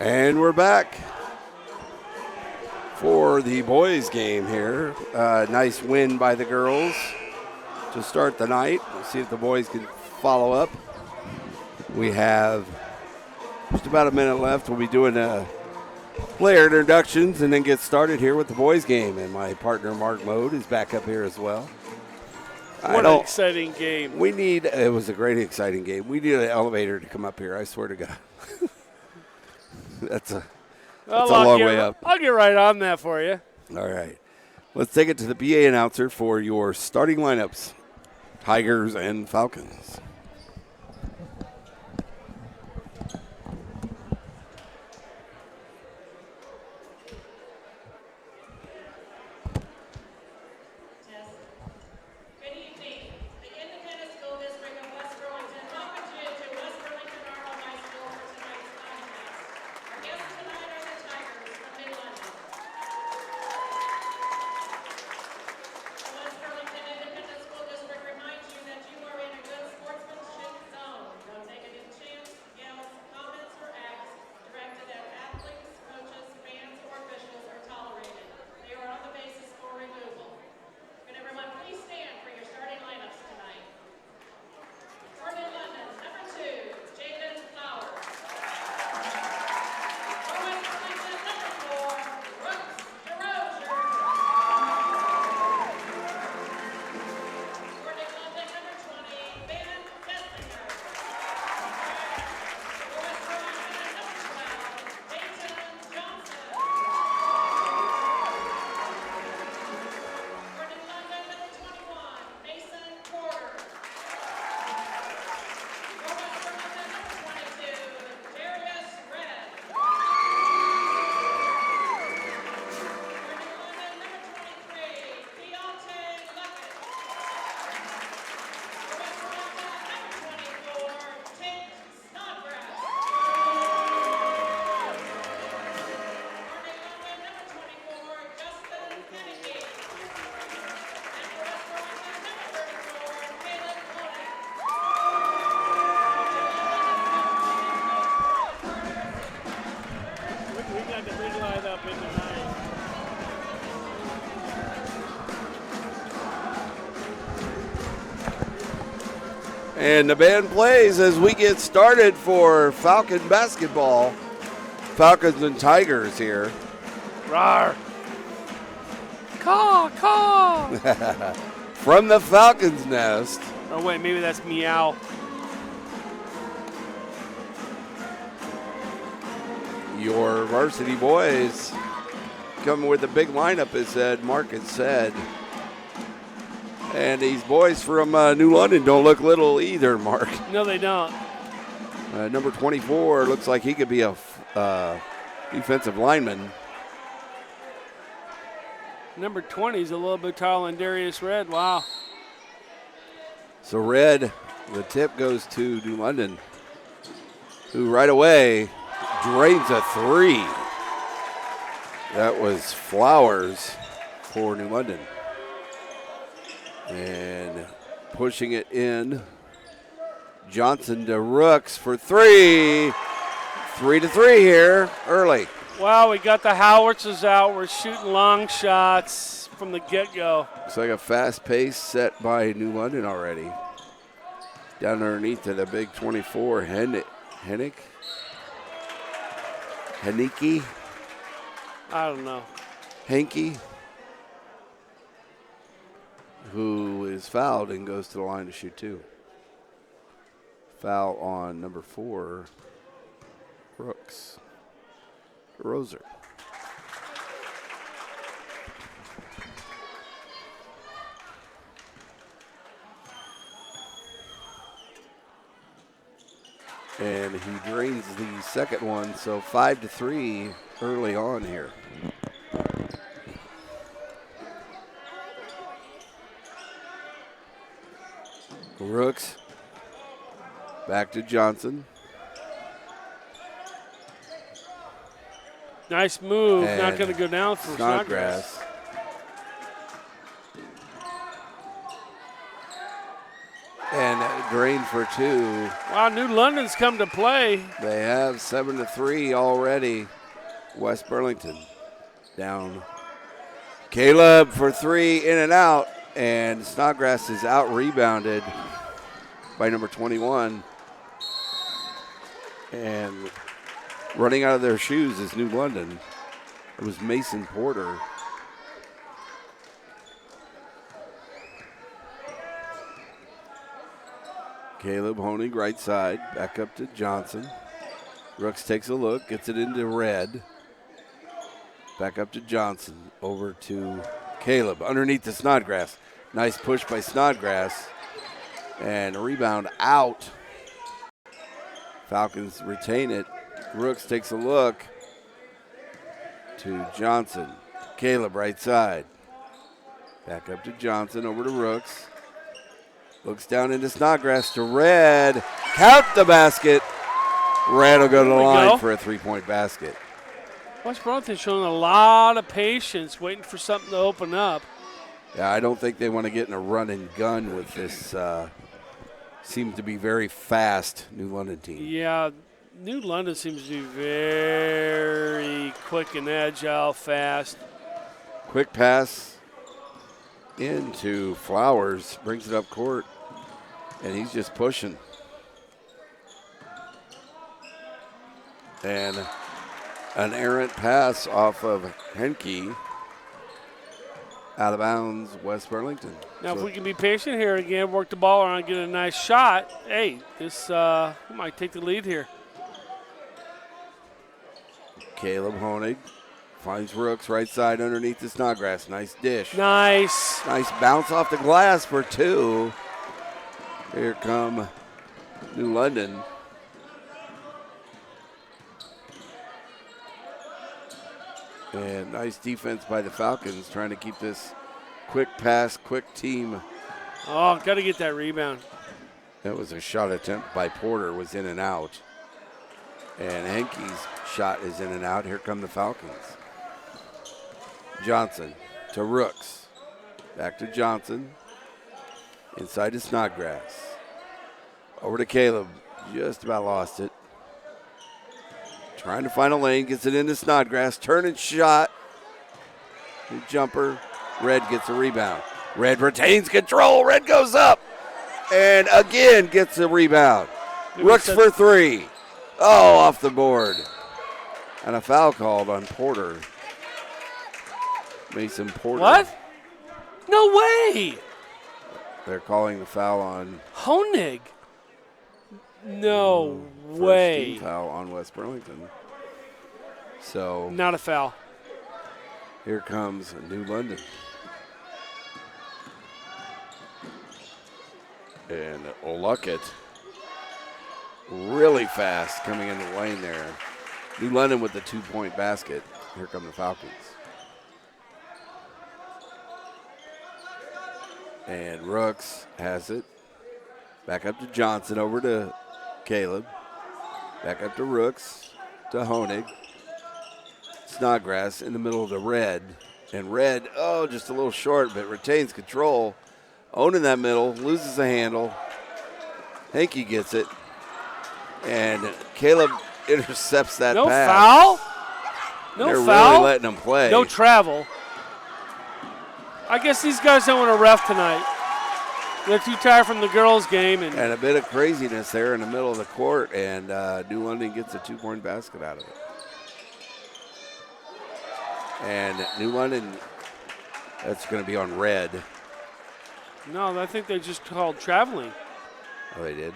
And we're back for the boys game here. Nice win by the girls to start the night. We'll see if the boys can follow up. We have just about a minute left. We'll be doing player introductions and then get started here with the boys game. And my partner, Mark Mode, is back up here as well. What an exciting game. It was a great, exciting game. We need an elevator to come up here, I swear to God. That's a long way up. I'll get right on that for you. All right. Let's take it to the PA announcer for your starting lineups, Tigers and Falcons. And the band plays as we get started for Falcon basketball. Falcons and Tigers here. Rawr. Caw, caw. From the Falcons' nest. Oh, wait, maybe that's meow. Your varsity boys coming with a big lineup, as Mark had said. And these boys from New London don't look little either, Mark. No, they don't. Number 24 looks like he could be a defensive lineman. Number 20 is a little bit taller than Darius Red. Wow. So Red, the tip goes to New London, who right away drains a three. That was Flowers for New London. And pushing it in, Johnson to Rooks for three. 3-3 here early. Wow, we got the howitzers out. We're shooting long shots from the get-go. Looks like a fast pace set by New London already. Down underneath to the big 24, Hennicky? I don't know. Henke, who is fouled and goes to the line to shoot two. Foul on number 4, Brooks. Roser. And he drains the second one, so 5-3 early on here. Rooks back to Johnson. Nice move. And not going to go down for Snodgrass. And drained for 2. Wow, New London's come to play. They have 7-3 already. West Burlington down. Caleb for 3, in and out. And Snodgrass is out-rebounded by number 21. And running out of their shoes is New London. It was Mason Porter. Caleb Honig, right side, back up to Johnson. Rooks takes a look, gets it into Red. Back up to Johnson, over to Caleb, underneath the Snodgrass. Nice push by Snodgrass, and a rebound out. Falcons retain it. Rooks takes a look to Johnson. Caleb, right side. Back up to Johnson, over to Rooks. Looks down into Snodgrass to Red. Count the basket. Red will go to the line for a 3-point basket. West Burlington showing a lot of patience, waiting for something to open up. Yeah, I don't think they want to get in a run and gun with this. Seems to be very fast New London team. Yeah, New London seems to be very quick and agile, fast. Quick pass into Flowers, brings it up court, and he's just pushing. And an errant pass off of Henke, out of bounds, West Burlington. Now, if we can be patient here again, work the ball around, get a nice shot, hey, this we might take the lead here. Caleb Honig finds Rooks, right side underneath the Snodgrass. Nice dish. Nice. Nice bounce off the glass for 2. Here come New London. And nice defense by the Falcons, trying to keep this quick pass, quick team. Oh, got to get that rebound. That was a shot attempt by Porter, was in and out. And Henke's shot is in and out. Here come the Falcons. Johnson to Rooks. Back to Johnson. Inside to Snodgrass. Over to Caleb. Just about lost it. Trying to find a lane. Gets it into Snodgrass. Turning shot. New jumper. Red gets a rebound. Red retains control. Red goes up. And again gets a rebound. Rooks for 3. Oh, off the board. And a foul called on Porter. Mason Porter. What? No way. They're calling the foul on Honig. No first way. team foul on West Burlington. So Not a foul. here comes New London. And Luckett really fast coming into the lane there. New London with the 2-point basket. Here come the Falcons. And Rooks has it. Back up to Johnson, over to Caleb. Back up to Rooks, to Honig. Snodgrass in the middle of the Red. And Red, oh, just a little short, but retains control. Owning that middle, loses the handle. Henke gets it. And Caleb intercepts that No pass. foul? No They're foul? really letting him play. No travel. I guess these guys don't want to ref tonight. They're too tired from the girls' game. And a bit of craziness there in the middle of the court, and New London gets a 2-point basket out of it. And New London, that's going to be on Red. no, I think they just called traveling. Oh, they did?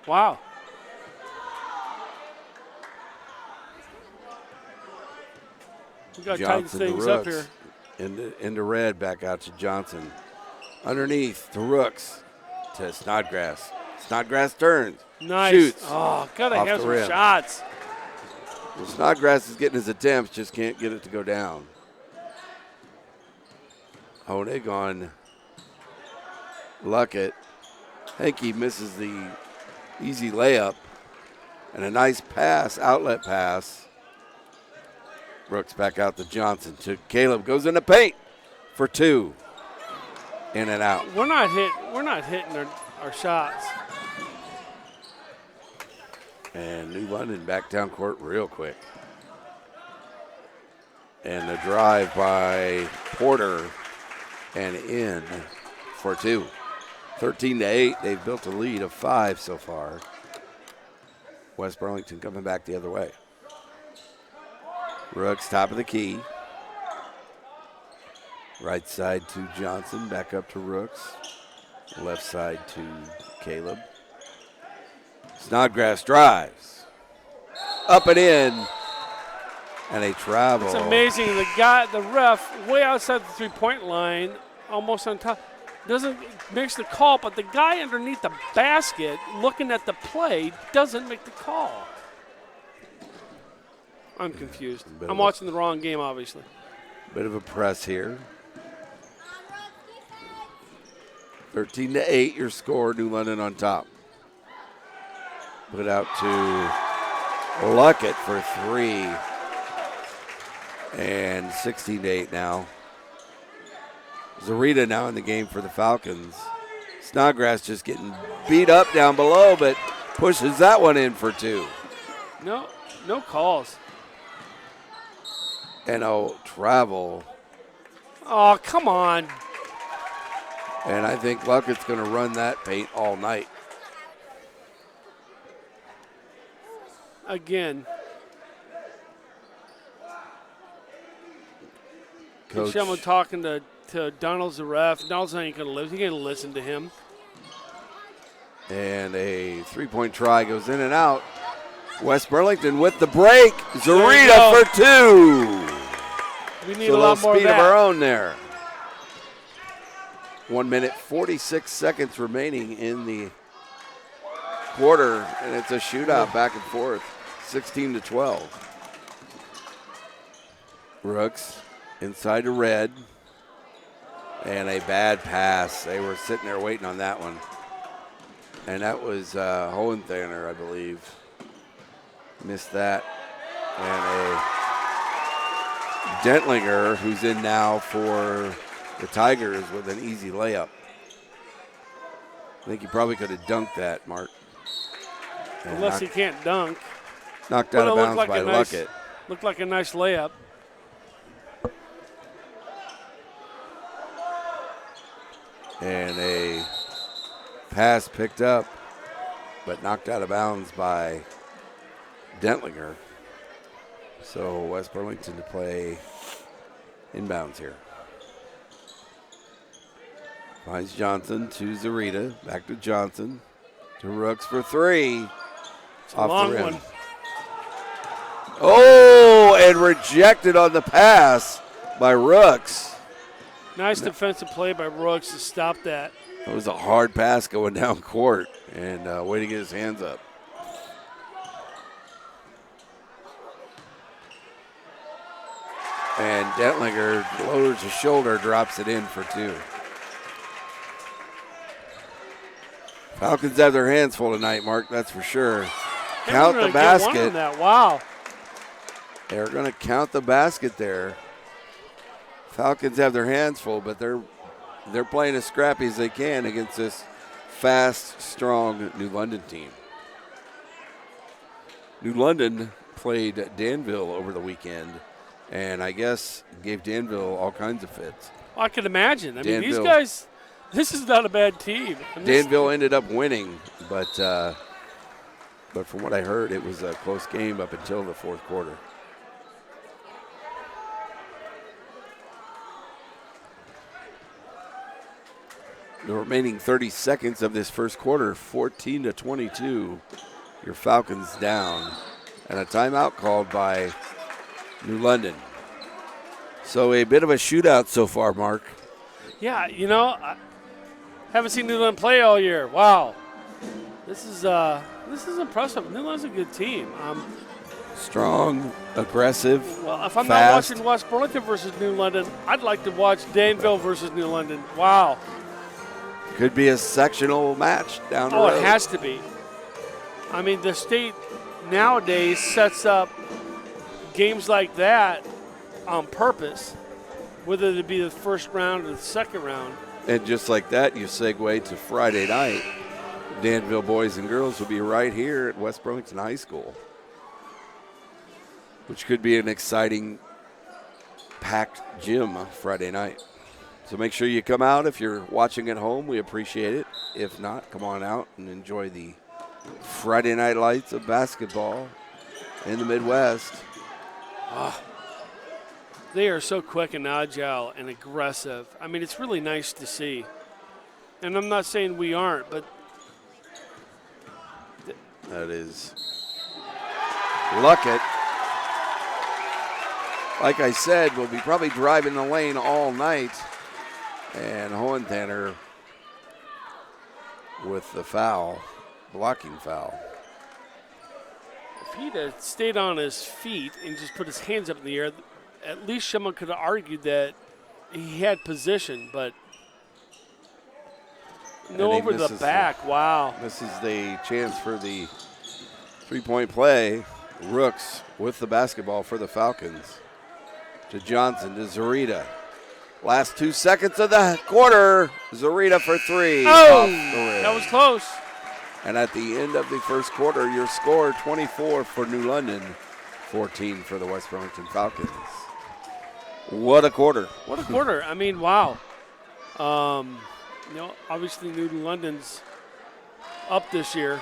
Wow. We got to tighten Johnson to things up Rooks. here. Into Red, back out to Johnson. Underneath to Rooks, to Snodgrass. Snodgrass turns. Nice. Shoots. Oh, got to Off have the some rim. shots. Well, Snodgrass is getting his attempts, just can't get it to go down. Honig on Luckett. Henke misses the easy layup. And a nice pass, outlet pass. Brooks back out to Johnson. To Caleb, goes in the paint for 2. In and out. We're not hitting our shots. And New London back down court real quick. And the drive by Porter and in for two. 13-8. They've built a lead of 5 so far. West Burlington coming back the other way. Rooks top of the key. Right side to Johnson. Back up to Rooks. Left side to Caleb. Snodgrass drives. Up and in. And a travel. It's amazing. The ref, way outside the three-point line, almost on top, makes the call, but the guy underneath the basket looking at the play doesn't make the call. I'm confused. I'm watching the wrong game, obviously. Bit of a press here. 13-8, your score. New London on top. Put out to Luckett for 3. And 16-8 now. Zarita now in the game for the Falcons. Snodgrass just getting beat up down below, but pushes that one in for 2. No calls. And travel. Oh, come on. And I think Luckett's going to run that paint all night. Again. Coach. Someone talking to Donald's the ref. Donald's not even going to listen. He can't listen to him. And a three-point try goes in and out. West Burlington with the break. Zarita for 2. We need a lot more speed of that. Of our own there. 1 minute, 46 seconds remaining in the quarter, and it's a shootout back and forth, 16-12. Rooks inside to Red, and a bad pass. They were sitting there waiting on that one. And that was Hohenthaler, I believe. Missed that. And a Dentlinger, who's in now for the Tigers with an easy layup. I think he probably could have dunked that, Mark. And unless he can't dunk. Knocked out of bounds by Luckett. Looked like a nice layup. And a pass picked up, but knocked out of bounds by Dentlinger. So West Burlington to play inbounds here. Finds Johnson to Zarita. Back to Johnson. To Rooks for 3. It's a long one. Oh, and rejected on the pass by Rooks. Nice defensive play by Rooks to stop that. It was a hard pass going down court, and way to get his hands up. And Dentlinger lowers his shoulder, drops it in for 2. Falcons have their hands full tonight, Mark, that's for sure. Count the basket. Wow. They're going to count the basket there. Falcons have their hands full, but they're playing as scrappy as they can against this fast, strong New London team. New London played Danville over the weekend, and I guess gave Danville all kinds of fits. Well, I can imagine. I mean, these guys, this is not a bad team. Danville ended up winning, but from what I heard, it was a close game up until the fourth quarter. The remaining 30 seconds of this first quarter, 14-22. Your Falcons down. And a timeout called by New London. So a bit of a shootout so far, Mark. Yeah, I haven't seen New London play all year. Wow. This is impressive. New London's a good team. Strong, aggressive, well, if I'm fast. not watching West Burlington versus New London, I'd like to watch Danville versus New London. Wow. Could be a sectional match down the road. Oh, it has to be. I mean, the state nowadays sets up games like that on purpose, whether it be the first round or the second round. And just like that, you segue to Friday night. Danville boys and girls will be right here at West Burlington High School, which could be an exciting packed gym Friday night. So make sure you come out. If you're watching at home, we appreciate it. If not, come on out and enjoy the Friday night lights of basketball in the Midwest. They are so quick and agile and aggressive. I mean, it's really nice to see. And I'm not saying we aren't, but that is Luckett. Like I said, we'll be probably driving the lane all night. And Hohenthaler with the foul, blocking foul. If he'd have stayed on his feet and just put his hands up in the air, at least someone could have argued that he had position, but no over the back. Wow. This is the chance for the three-point play. Rooks with the basketball for the Falcons. To Johnson, to Zarita. Last 2 seconds of the quarter. Zarita for three. Oh, that was close. And at the end of the first quarter, your score 24 for New London, 14 for the West Burlington Falcons. What a quarter. What a quarter. I mean, wow. Obviously New London's up this year.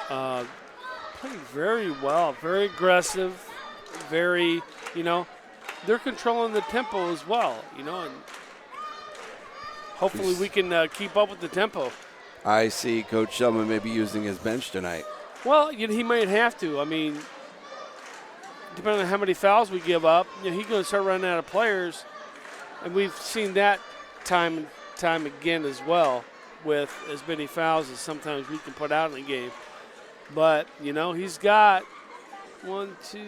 Playing very well, very aggressive, very, they're controlling the tempo as well, and hopefully we can keep up with the tempo. I see Coach Shellman may be using his bench tonight. Well, he might have to. I mean, depending on how many fouls we give up, he's going to start running out of players, and we've seen that time and time again as well with as many fouls as sometimes we can put out in a game. But, he's got 1, 2,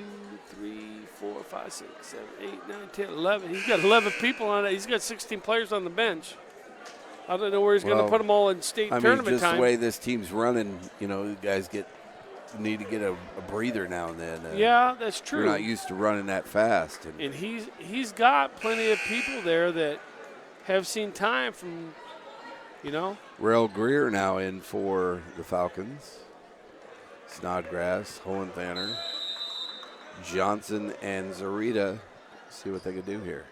3, 4, 5, 6, 7, 8, 9, 10, 11. He's got 11 people on it. He's got 16 players on the bench. I don't know where he's going to put them all in state tournament just time. The way this team's running, you guys need to get a breather now and then. Yeah, that's true. We're not used to running that fast. And he's got plenty of people there that have seen time from, Rel Greer now in for the Falcons. Snodgrass, Hohenthaler, Johnson, and Zarita. See what they can do here.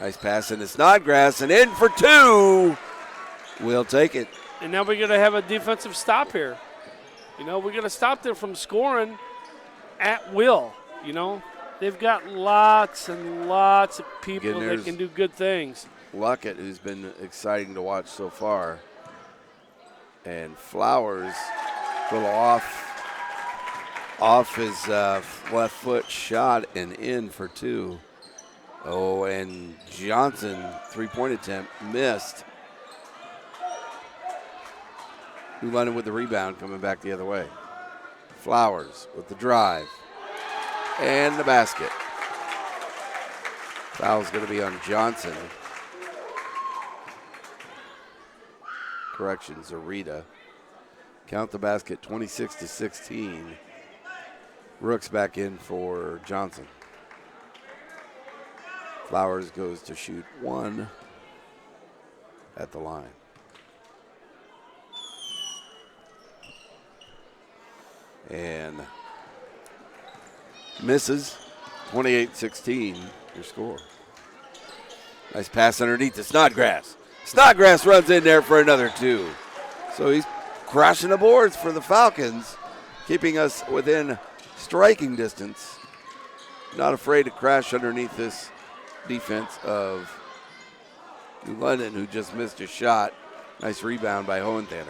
Nice pass into Snodgrass, and in for two. We'll take it. And now we're going to have a defensive stop here. We're going to stop them from scoring at will. They've got lots and lots of people that can do good things. Luckett, who's been exciting to watch so far. And Flowers, a little off his left foot shot and in for two. Oh, and Johnson, three-point attempt, missed. New London with the rebound coming back the other way. Flowers with the drive. And the basket. Foul's going to be on Johnson. Correction, Zarita. Count the basket, 26-16. Rooks back in for Johnson. Flowers goes to shoot one at the line. And misses, 28-16, your score. Nice pass underneath to Snodgrass. Snodgrass runs in there for another two. So he's crashing the boards for the Falcons, keeping us within striking distance. Not afraid to crash underneath this defense of New London, who just missed a shot. Nice rebound by Hohenthaler.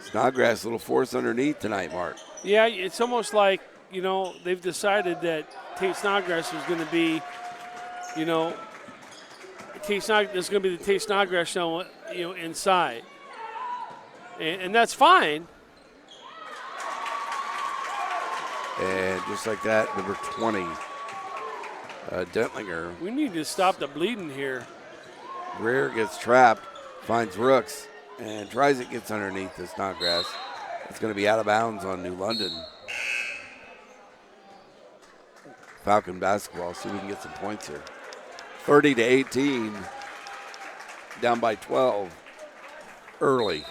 Snodgrass, a little force underneath tonight, Mark. Yeah, it's almost like, they've decided that Tate Snodgrass is going to be, there's going to be the Tate Snodgrass show, inside. And that's fine. And just like that, number 20, Dentlinger. We need to stop the bleeding here. Greer gets trapped, finds Rooks, and tries it, gets underneath the Snodgrass. It's going to be out of bounds on New London. Falcon basketball, see if we can get some points here. 30-18. down by 12 early.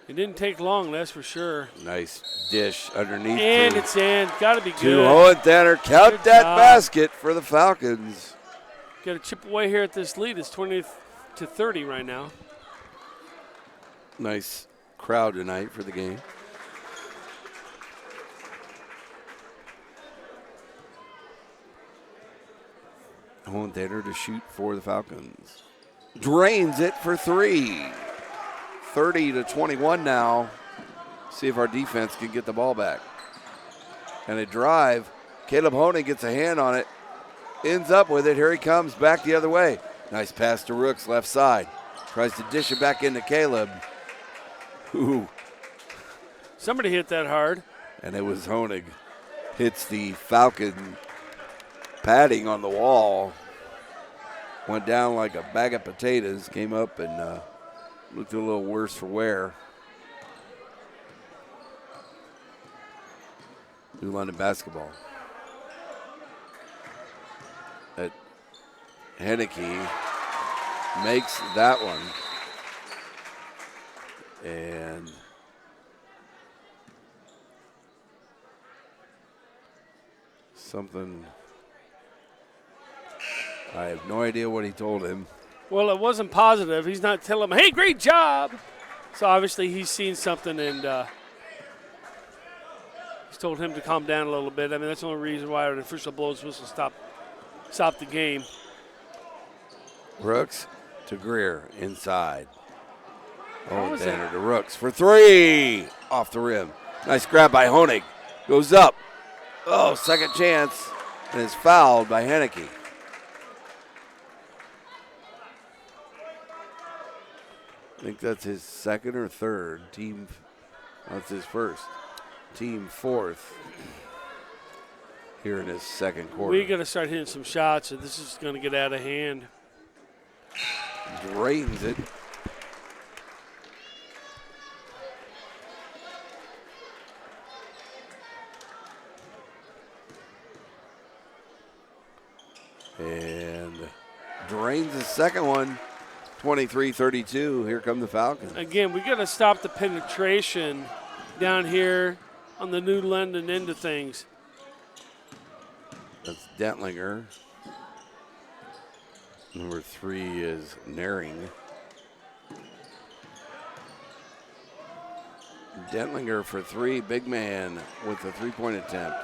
It didn't take long, that's for sure. Nice dish underneath. And it's in. Got to be good. To Hohenthaler. Count Good that job. basket for the Falcons. Got to chip away here at this lead. It's 20-30 right now. Nice crowd tonight for the game. Hohenthaler to shoot for the Falcons. Drains it for three. 30-21 now. See if our defense can get the ball back. And a drive. Caleb Honig gets a hand on it. Ends up with it. Here he comes back the other way. Nice pass to Rooks, left side. Tries to dish it back into Caleb. Ooh. Somebody hit that hard. And it was Honig. Hits the Falcon padding on the wall. Went down like a bag of potatoes. Came up and looked a little worse for wear. New London basketball. That Henneke makes that one. And something, I have no idea what he told him. Well, it wasn't positive. He's not telling him, hey, great job. So obviously he's seen something and he's told him to calm down a little bit. I mean, that's the only reason why an official blows whistle stop the game. Rooks to Greer inside. What was Tanner that? to Rooks for three. Off the rim. Nice grab by Honig. Goes up. Oh, second chance. And is fouled by Henneke. I think that's his second or third. That's his first. Team fourth here in his second quarter. We got to start hitting some shots, or this is going to get out of hand. Drains it. And drains the second one. 23-32. Here come the Falcons. Again, we got to stop the penetration down here on the New London end of things. That's Dentlinger. Number 3 is Naring. Dentlinger for three. Big man with a three-point attempt.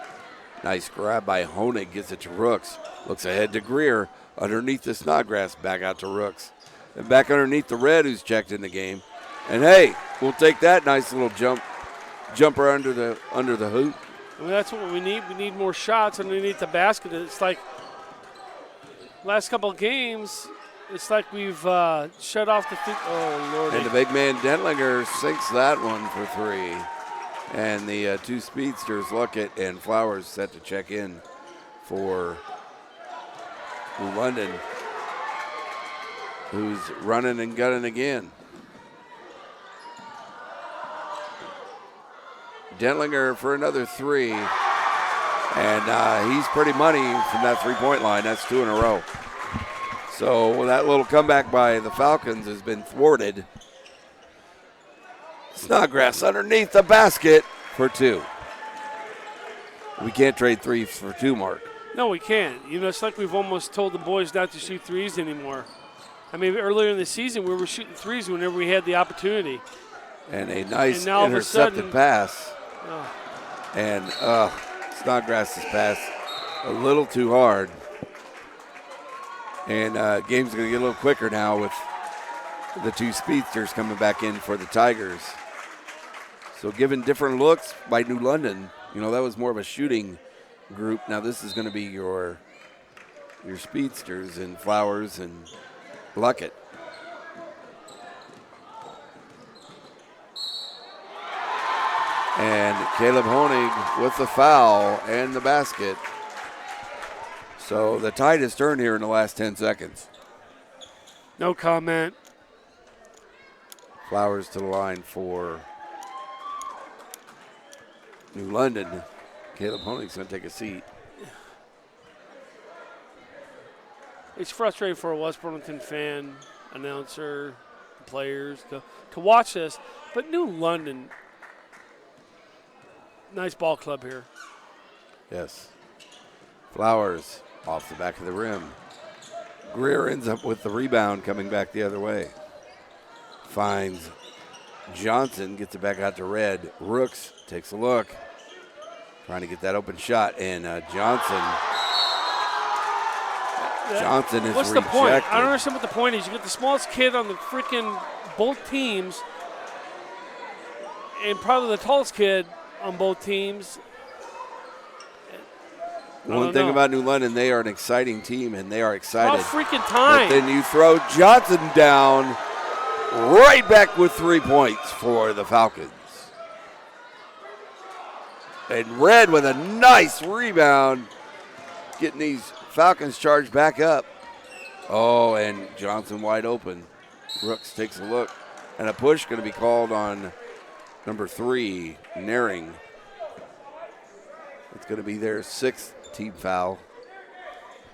Nice grab by Honig. Gets it to Rooks. Looks ahead to Greer. Underneath the Snodgrass. Back out to Rooks. And back underneath the Red, who's checked in the game. And hey, we'll take that nice little jumper under the hoop. I mean, that's what we need. We need more shots underneath the basket. It's like last couple of games, it's like we've shut off the oh, Lord. And the big man Dentlinger sinks that one for three. And the two speedsters, Luckett and Flowers, set to check in for New London, who's running and gunning again. Dentlinger for another three. And he's pretty money from that three-point line. That's two in a row. So that little comeback by the Falcons has been thwarted. Snodgrass underneath the basket for two. We can't trade threes for two, Mark. No, we can't. You know, it's like we've almost told the boys not to shoot threes anymore. I mean, earlier in the season, we were shooting threes whenever we had the opportunity. And a nice now intercepted pass. Oh. And Snodgrass's pass a little too hard. And game's going to get a little quicker now with the two speedsters coming back in for the Tigers. So given different looks by New London, you know, that was more of a shooting group. Now this is going to be your speedsters and Flowers and Luckett. And Caleb Honig with the foul and the basket. So the tide has turned here in the last 10 seconds. No comment. Flowers to the line for New London. Caleb Honig's going to take a seat. it's frustrating for a West Burlington fan, announcer, players to watch this. But New London, nice ball club here. Yes. Flowers off the back of the rim. Greer ends up with the rebound coming back the other way. Finds Johnson, gets it back out to Red. Rooks takes a look. Trying to get that open shot, and Johnson is What's rejected. the point? I don't understand what the point is. You get the smallest kid on the freaking both teams, and probably the tallest kid on both teams. One thing about New London, they are an exciting team, and they are excited. About freaking time. But then you throw Johnson down, right back with 3 points for the Falcons. And Red with a nice rebound, getting these Falcons charged back up. Oh, and Johnson wide open. Brooks takes a look. And a push going to be called on number 3, Naring. It's going to be their 6th team foul,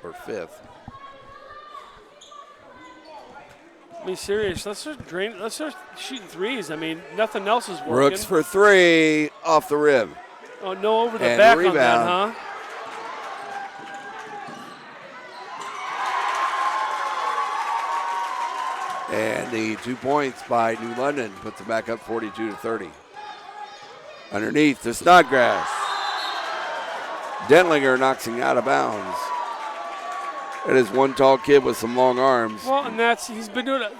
or 5th. Be serious. Let's start shooting threes. I mean, nothing else is working. Brooks for 3, off the rim. Oh, no over the And back rebound. on that, huh? And the 2 points by New London puts them back up 42-30. Underneath to Snodgrass. Dentlinger knocks him out of bounds. It is one tall kid with some long arms. Well, and he's been doing it.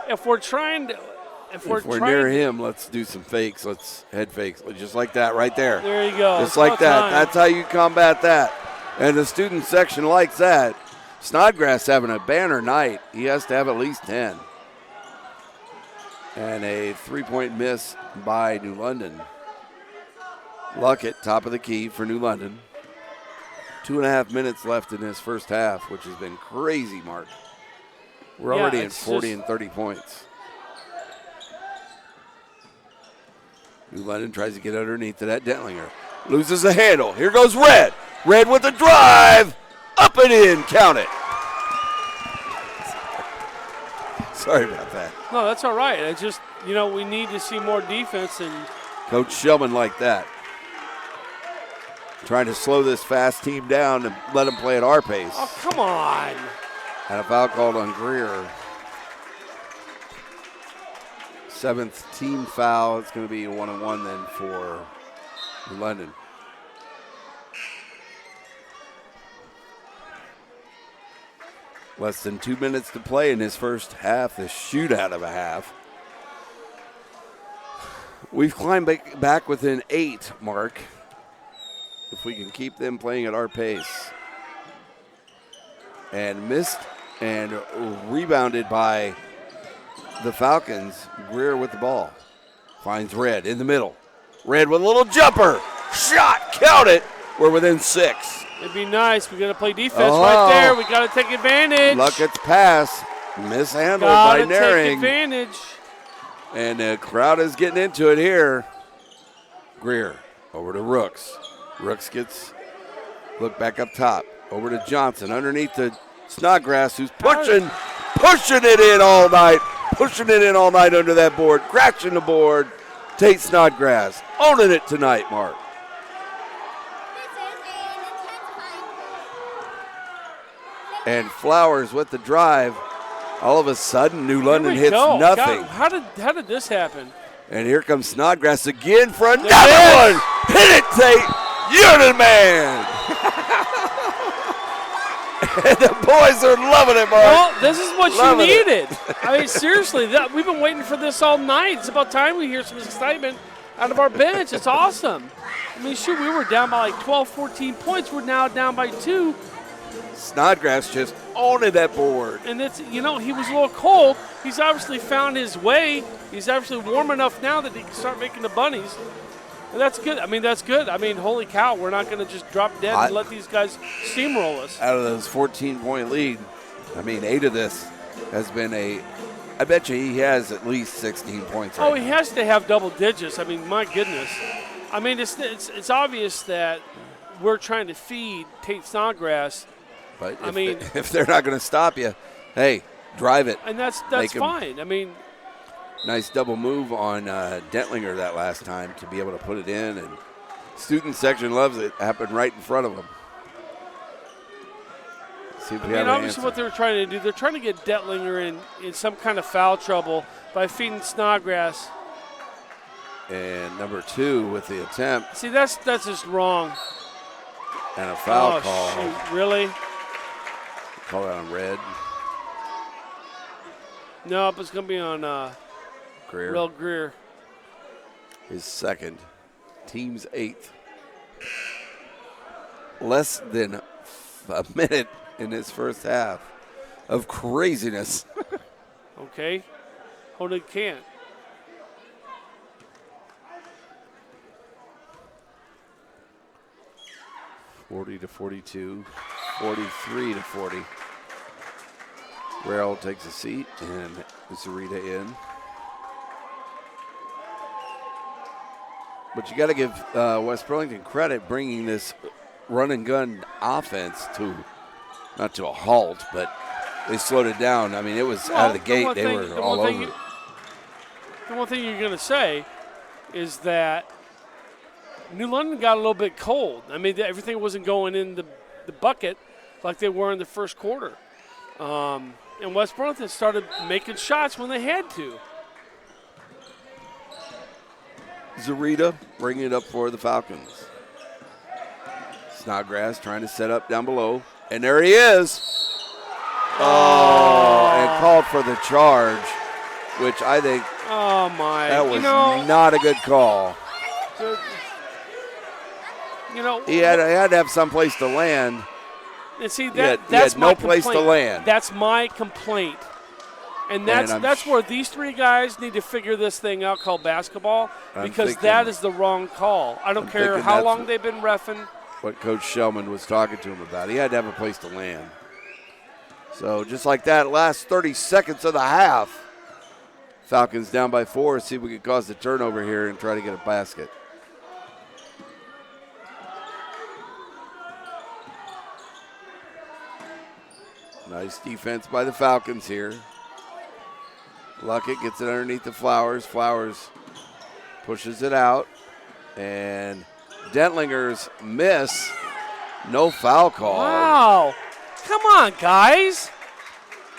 If we're near him, let's do some fakes. Let's head fakes. Just like that right there. There you go. Just like that. Time. That's how you combat that. And the student section likes that. Snodgrass having a banner night. He has to have at least 10. And a 3-point miss by New London. Luckett, top of the key for New London. 2.5 minutes left in his first half, which has been crazy, Mark. We're already at 40 and 30 points. New London tries to get underneath to that Dentlinger. Loses the handle. Here goes Red. Red with the drive. Up and in. Count it. Sorry about that. No, that's all right. It's just, we need to see more defense. And Coach Shellman like that. Trying to slow this fast team down and let them play at our pace. Oh, come on. And a foul called on Greer. 7th team foul. It's going to be a 1-on-1 then for New London. Less than 2 minutes to play in his first half, the shootout of a half. We've climbed back within 8, Mark, if we can keep them playing at our pace. And missed and rebounded by the Falcons. Greer with the ball. Finds Red in the middle. Red with a little jumper. Shot. Count it. We're within 6. It'd be nice. We got to play defense right there. We got to take advantage. Luckett's pass. Mishandled Gotta by Naring. take advantage. And the crowd is getting into it here. Greer over to Rooks. Rooks gets look back up top. Over to Johnson underneath the Snodgrass, who's pushing it in all night. Pushing it in all night under that board. Crashing the board. Tate Snodgrass owning it tonight, Mark. And Flowers with the drive. All of a sudden, New London hits nothing. God, how did this happen? And here comes Snodgrass again for another one. Hit it, Tate. You're the man. And the boys are loving it, Mark. Well, this is what you needed. I mean, seriously, we've been waiting for this all night. It's about time we hear some excitement out of our bench. It's awesome. I mean, shoot, we were down by like 12, 14 points. We're now down by 2. Snodgrass just owning that board. And it's, he was a little cold. He's obviously found his way. He's actually warm enough now that he can start making the bunnies. And that's good. I mean, that's good. I mean, holy cow, we're not going to just drop dead and let these guys steamroll us. Out of those 14-point lead, I mean, 8 of this has been I bet you he has at least 16 points right now. He has to have double digits. I mean, my goodness. I mean, it's obvious that we're trying to feed Tate Snodgrass But I mean, if they're not going to stop you, hey, drive it. and that's Make 'em- fine. I mean, Nice double move on Dentlinger that last time to be able to put it in, and student section loves it. Happened right in front of them. See if we have an obviously answer. what they were trying to do, they're trying to get Detlinger in some kind of foul trouble by feeding Snodgrass. And number 2 with the attempt See, that's just wrong. and a foul Oh, call. shoot, really? Call it on red. Nope, it's going to be on Greer. Rel Greer. His second. Team's 8th. Less than a minute in his first half of craziness. Okay. Honig can't. $40 to 42, 43 to 40. Rarrell takes a seat and Zarita in. But you got to give West Burlington credit bringing this run and gun offense to, not to a halt, but they slowed it down. I mean, it was out of the gate. They were all over it. The one thing you're going to say is that New London got a little bit cold. I mean, everything wasn't going in the bucket like they were in the first quarter. And West Burlington started making shots when they had to. Zarita bringing it up for the Falcons. Snodgrass trying to set up down below. And there he is. Oh, and called for the charge, which I think that was not a good call. He had to have some place to land. And see, He that's had my no place to complaint. land. That's my complaint. And that's where these three guys need to figure this thing out called basketball, because that is the wrong call. I don't care how long they've been reffing. What Coach Shellman was talking to him about. He had to have a place to land. So just like that, last 30 seconds of the half, Falcons down by 4. See if we can cause the turnover here and try to get a basket. Nice defense by the Falcons here. Luckett gets it underneath the Flowers. Flowers pushes it out. And Dentlinger's miss. No foul call. Wow. Come on, guys.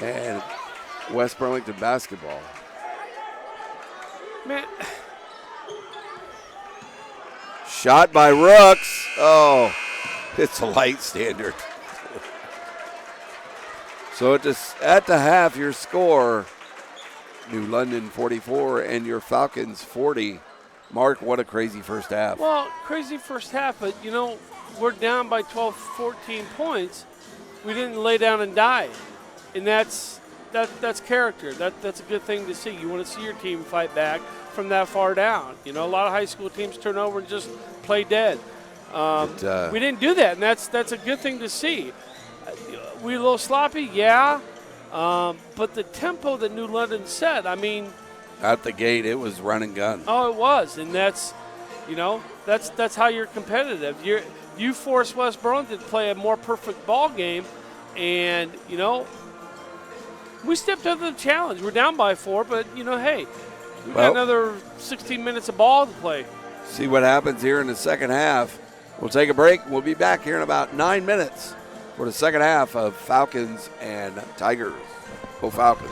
And West Burlington basketball. Man. Shot by Rooks. Oh, it's a light standard. So at the half, your score, New London 44 and your Falcons 40. Mark, what a crazy first half. Well, crazy first half, but, we're down by 12, 14 points. We didn't lay down and die. And that's character. That's a good thing to see. You want to see your team fight back from that far down. A lot of high school teams turn over and just play dead. We didn't do that, and that's a good thing to see. We a little sloppy, yeah, but the tempo that New London set, Out the gate, it was run and gun. Oh, it was, and that's how you're competitive. You force West Burlington to play a more perfect ball game, and we stepped up to the challenge. We're down by 4, but hey, we've got another 16 minutes of ball to play. See what happens here in the second half. We'll take a break. We'll be back here in about 9 minutes for the second half of Falcons and Tigers. Go Falcons.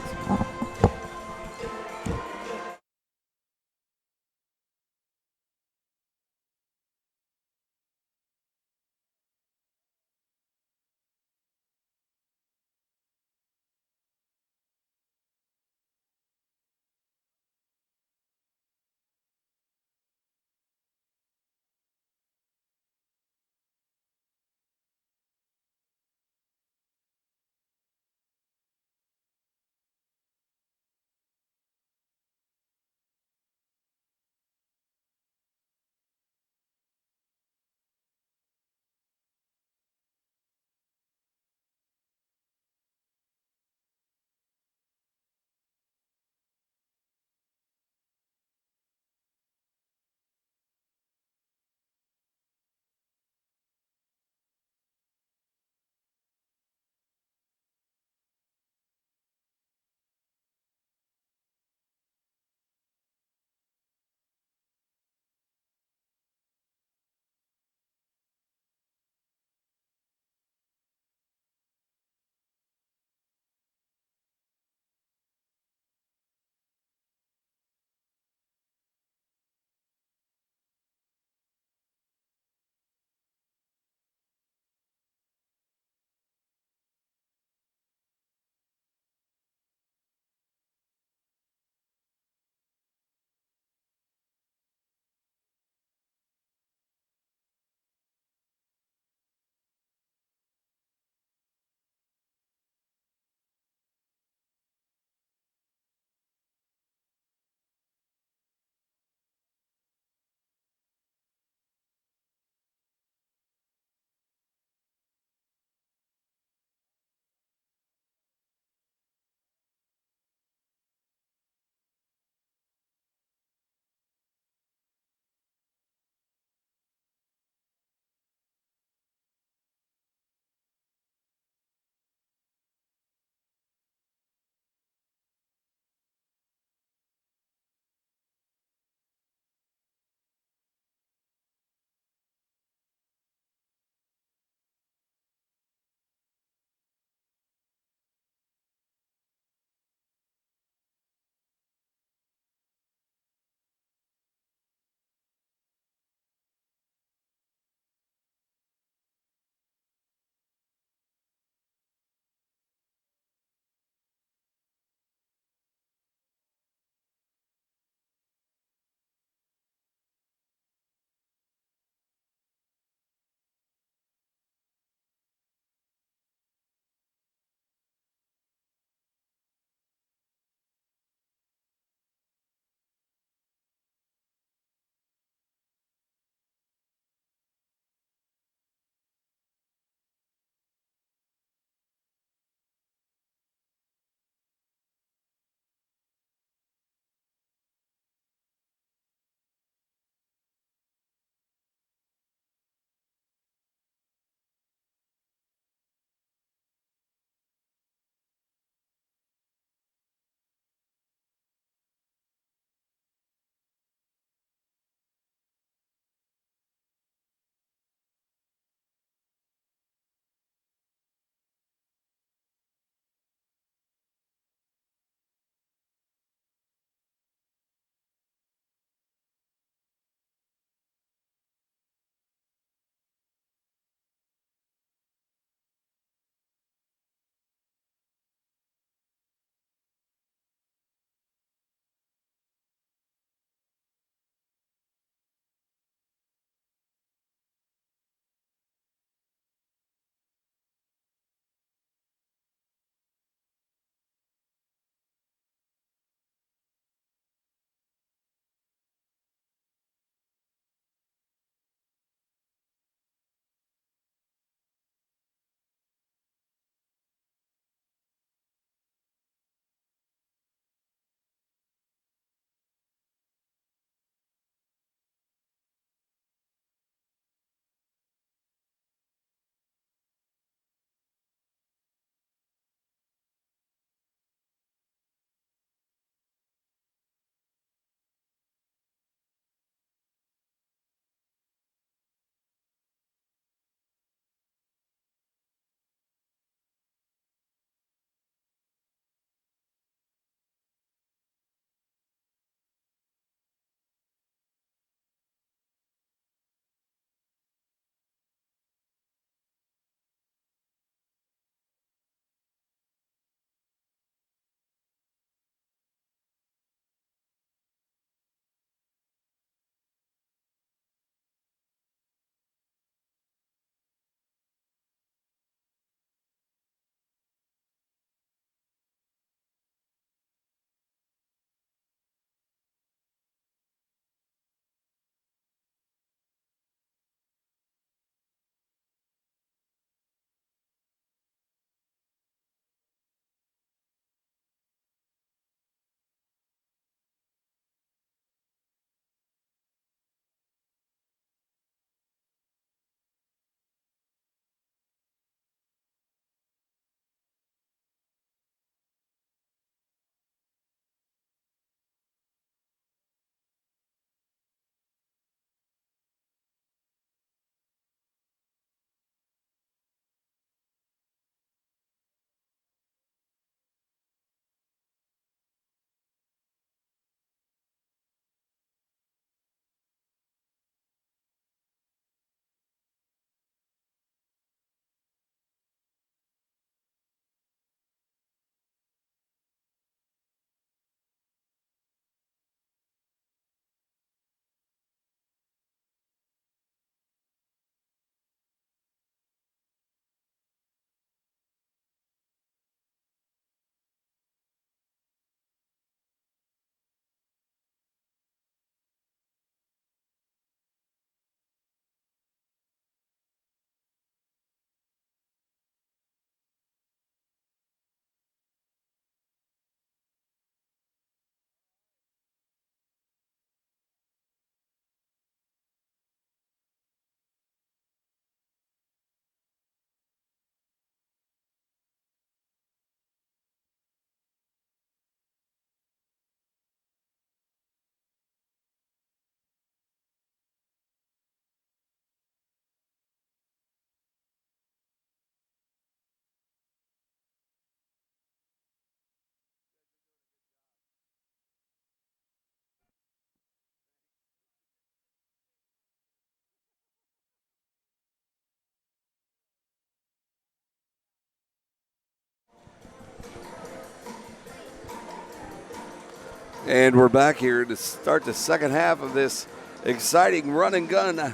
And we're back here to start the second half of this exciting run and gun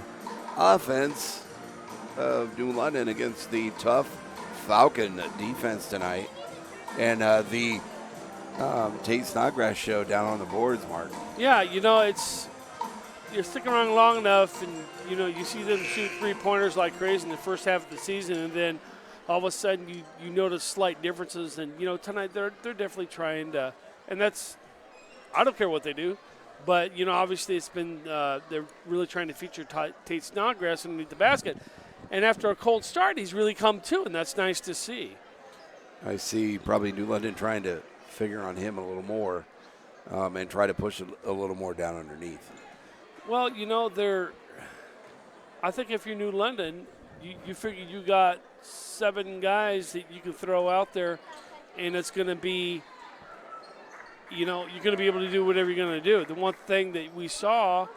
offense of New London against the tough Falcon defense tonight. And the Tate Snodgrass show down on the boards, Mark. Yeah, you know, you're sticking around long enough, and you know you see them shoot 3-pointers like crazy in the first half of the season, and then all of a sudden you notice slight differences. And you know tonight they're definitely trying to, and that's, I don't care what they do, but you know obviously it's been they're really trying to feature Tate Snodgrass underneath the basket, and after a cold start he's really come to, and that's nice to see. I see probably New London trying to figure on him a little more and try to push a little more down underneath. Well, you know, I think if you're New London, you figure you got 7 guys that you can throw out there, and it's going to be, you know, you're going to be able to do whatever you're going to do. The one thing that we saw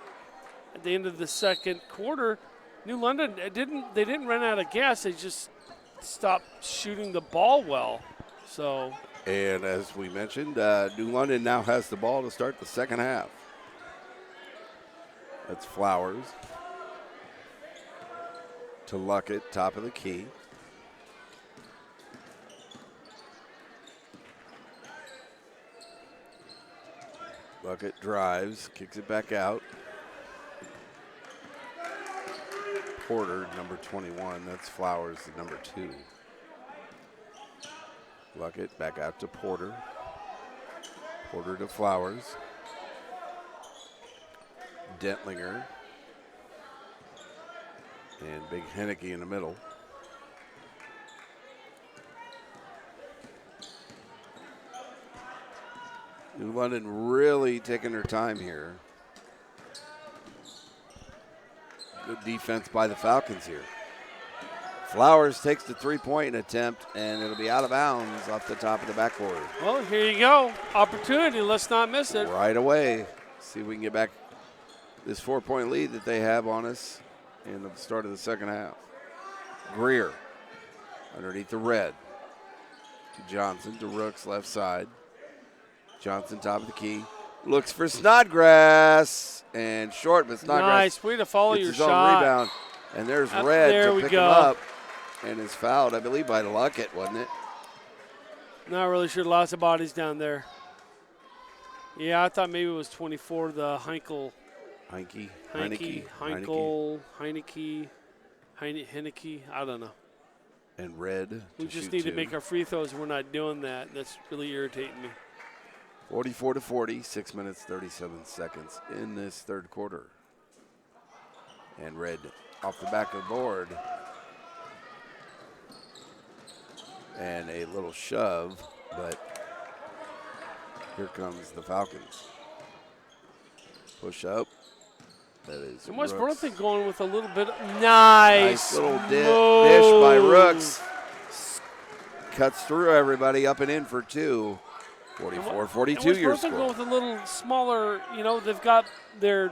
at the end of the second quarter, New London, they didn't run out of gas. They just stopped shooting the ball well. So. And as we mentioned, New London now has the ball to start the second half. That's Flowers to Luckett, top of the key. Luckett drives, kicks it back out. Porter, number 21. That's Flowers, the number 2. Luckett back out to Porter. Porter to Flowers. Dentlinger. And Big Henneke in the middle. New London really taking their time here. Good defense by the Falcons here. Flowers takes the three-point attempt, and it'll be out of bounds off the top of the backboard. Well, here you go. Opportunity. Let's not miss it. Right away. See if we can get back this 4-point lead that they have on us in the start of the second half. Greer underneath the red. To Johnson, to Rooks, left side. Johnson, top of the key. Looks for Snodgrass. And short, but Snodgrass. Nice. Way to follow gets your his own shot. Rebound. And there's Red there to we pick go. him up. And is fouled, I believe, by Luckett, wasn't it? Not really sure. Lots of bodies down there. Yeah, I thought maybe it was 24, the Heinkel. Heineke. Heineke. I don't know. And Red. We just need to make our free throws, and we're not doing that. That's really irritating me. 44-40, 6 minutes, 37 seconds in this third quarter. And Red off the back of the board. And a little shove, but here comes the Falcons. Push up. That is And West Rooks. Burlington going with a little bit. Nice Little dish by Rooks. Cuts through everybody, up and in for 2. 44-42 your West Burlington score. go with a little smaller. You know, they've got their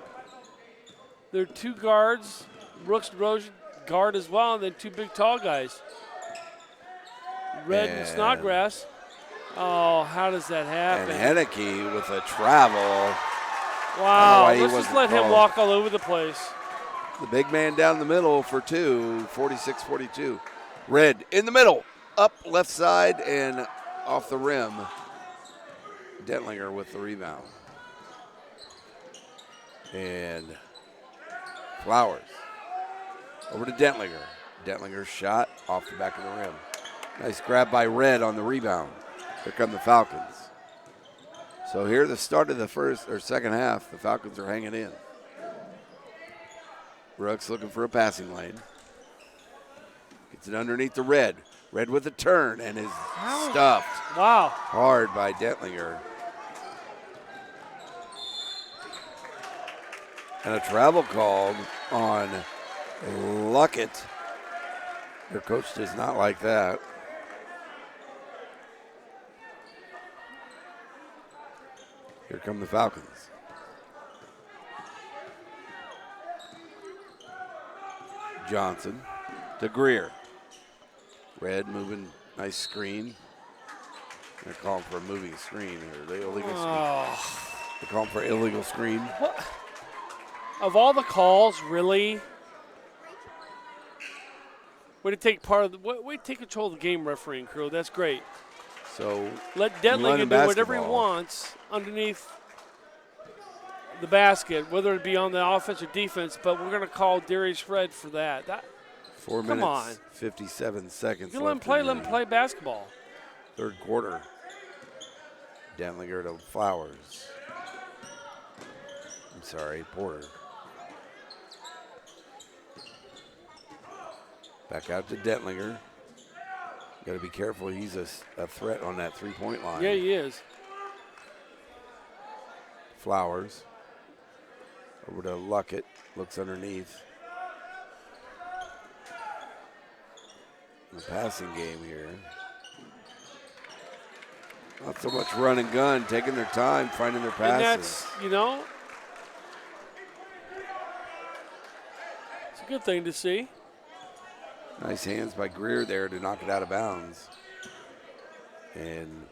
2 guards, Brooks Roge guard as well, and then 2 big tall guys. Red and Snodgrass. Oh, how does that happen? And Henneke with a travel. Wow, let's just let him walk all over the place. The big man down the middle for 2, 46-42. Red in the middle, up left side and off the rim. Dentlinger with the rebound. And Flowers over to Dentlinger. Dentlinger's shot off the back of the rim. Nice grab by Red on the rebound. Here come the Falcons. So here, the start of the first or second half, the Falcons are hanging in. Rooks looking for a passing lane. Gets it underneath the Red. Red with a turn and is stuffed. Wow. Hard by Dentlinger. And a travel called on Luckett. Their coach does not like that. Here come the Falcons. Johnson to Greer. Red moving, nice screen. They're calling for a moving screen here. They illegal screen. They're calling for illegal screen. What? Of all the calls, really? Way to take way to take control of the game, refereeing crew. That's great. So let Detlinger do whatever he wants underneath the basket, whether it be on the offense or defense. But we're going to call Darius Fred for that. 4 minutes, come on. 57 seconds. You let him play basketball. Third quarter. Detlinger to Flowers. I'm sorry, Porter. Back out to Detlinger. Got to be careful. He's a threat on that three-point line. Yeah, he is. Flowers. Over to Luckett. Looks underneath. The passing game here. Not so much run and gun, taking their time, finding their passes. And that's, it's a good thing to see. Nice hands by Greer there to knock it out of bounds. And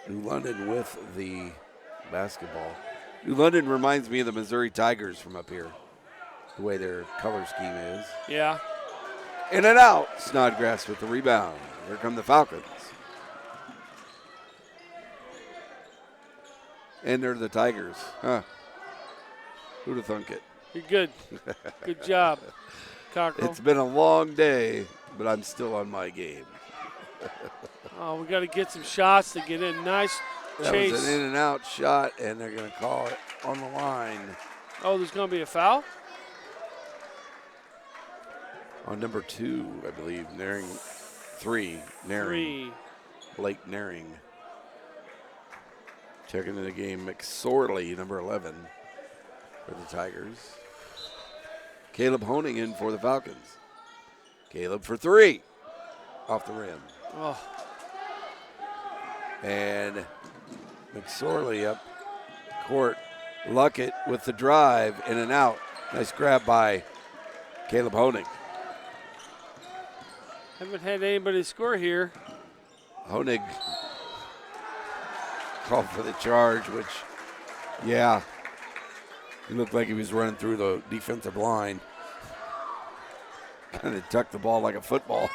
New London with the basketball. New London reminds me of the Missouri Tigers from up here, the way their color scheme is. Yeah. In and out. Snodgrass with the rebound. Here come the Falcons. And they're the Tigers. Huh. Who'd have thunk it? You're good. Good job, Cockrell. It's been a long day, but I'm still on my game. Oh, we got to get some shots to get in. Nice chase. That was an in and out shot, and they're going to call it on the line. Oh, there's going to be a foul? On number 2, I believe. Naring 3. Naring. Blake Naring. Checking in the game, McSorley, number 11, for the Tigers. Caleb Honing in for the Falcons. Caleb for 3. Off the rim. Oh. And McSorley up court. Luckett with the drive, in and out. Nice grab by Caleb Honing. Haven't had anybody score here. Honig called for the charge, which, yeah, he looked like he was running through the defensive line. Kind of tucked the ball like a football.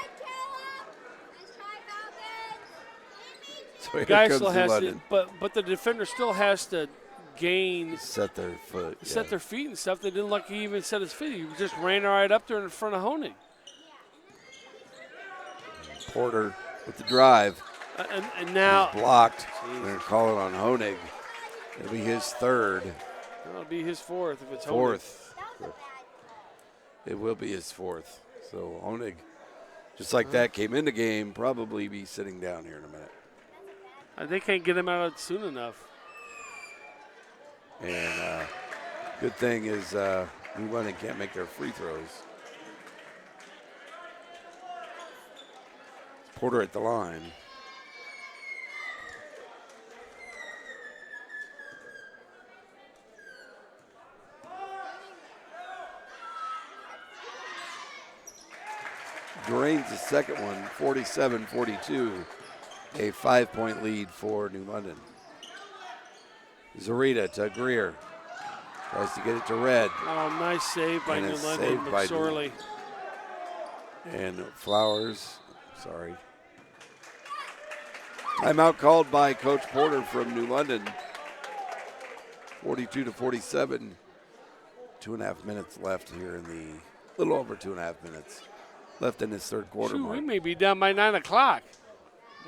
So here Guy comes still has London. to, but the defender still has to gain, set their foot, set their feet and stuff. They didn't look like he even set his feet. He just ran right up there in front of Honig. Porter with the drive. And now he's blocked. They're going to call it on Honig. It'll be his third. It'll be his fourth if it's fourth. Honig. It will be his fourth. So Honig, just like that, came in the game, probably be sitting down here in a minute. They can't get him out soon enough. And good thing is New London can't make their free throws. Porter at the line. Drains the second one, 47-42. A 5-point lead for New London. Zarita to Greer. Tries to get it to Red. Oh, nice save by New London. McSorley. And Flowers, sorry. Timeout called by Coach Porter from New London. 42-47. 2.5 minutes left here in the, little over 2.5 minutes left in this third quarter. We may be down by 9 o'clock.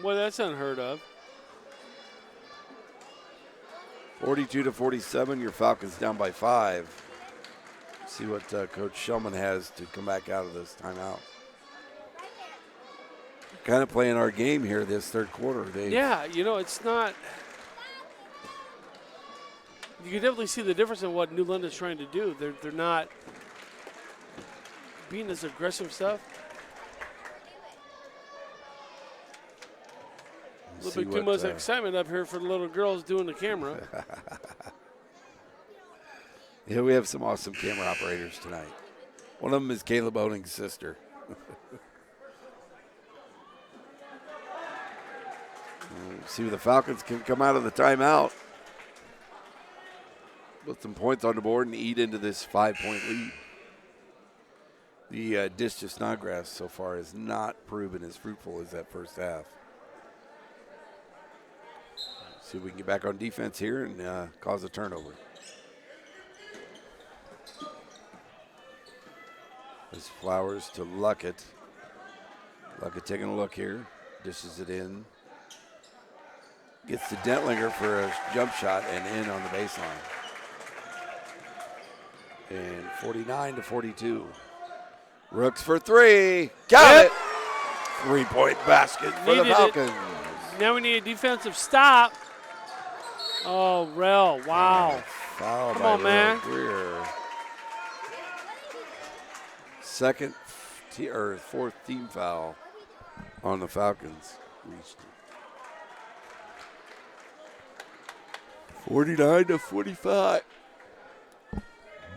Boy, that's unheard of. 42-47, your Falcons down by 5. See what Coach Shellman has to come back out of this timeout. Kind of playing our game here this third quarter, Dave. Yeah, it's not. You can definitely see the difference in what New London's trying to do. They're not being as aggressive stuff. A little bit too much excitement up here for the little girls doing the camera. Yeah, we have some awesome camera operators tonight. One of them is Caleb Honing's sister. See if the Falcons can come out of the timeout. put some points on the board and eat into this 5-point lead. The dish to Snodgrass so far has not proven as fruitful as that first half. See if we can get back on defense here and cause a turnover. This Flowers to Luckett. Luckett taking a look here. Dishes it in. Gets to Dentlinger for a jump shot and in on the baseline. And 49-42. Rooks for three. Got it. 3-point basket for the Falcons. Now we need a defensive stop. Oh, Rel, wow. Foul Come by on, man. Greer. Fourth team foul on the Falcons. Reached 49-45.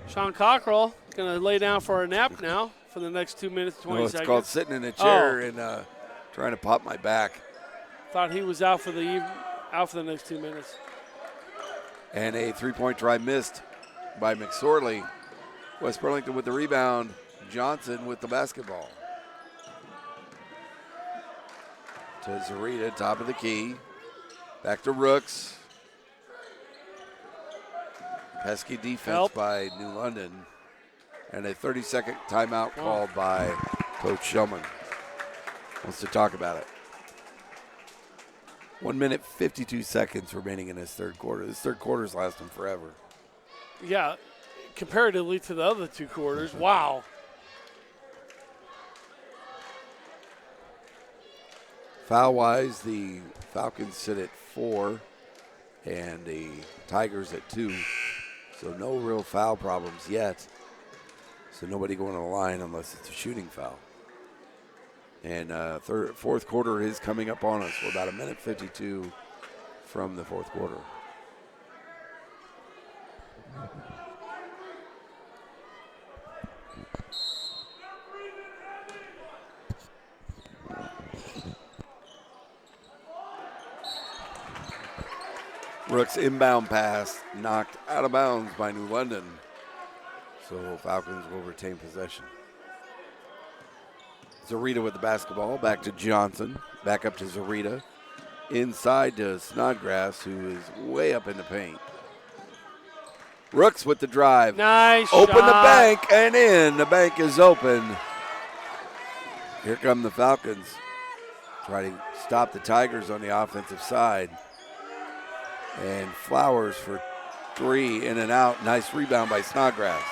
Sean Cockrell going to lay down for a nap now for the next 2 minutes, 20 It's seconds. called sitting in a chair and trying to pop my back. Thought he was out for the next 2 minutes. And a 3-point try missed by McSorley. West Burlington with the rebound. Johnson with the basketball. To Zarita, top of the key. Back to Rooks. Pesky defense by New London. And a 30-second timeout called by Coach Shellman. Wants to talk about it. 1 minute, 52 seconds remaining in this third quarter. This third quarter is lasting forever. Yeah, comparatively to the other two quarters. Wow. Foul-wise, the Falcons sit at 4 and the Tigers at 2. So no real foul problems yet. So nobody going to the line unless it's a shooting foul. And fourth quarter is coming up on us. We're about 1 minute 52 from the fourth quarter. Rooks inbound pass knocked out of bounds by New London. So Falcons will retain possession. Zarita with the basketball, back to Johnson, back up to Zarita. Inside to Snodgrass, who is way up in the paint. Rooks with the drive. Nice Open shot. the bank and in. The bank is open. Here come the Falcons. Try to stop the Tigers on the offensive side. And Flowers for 3, in and out. Nice rebound by Snodgrass.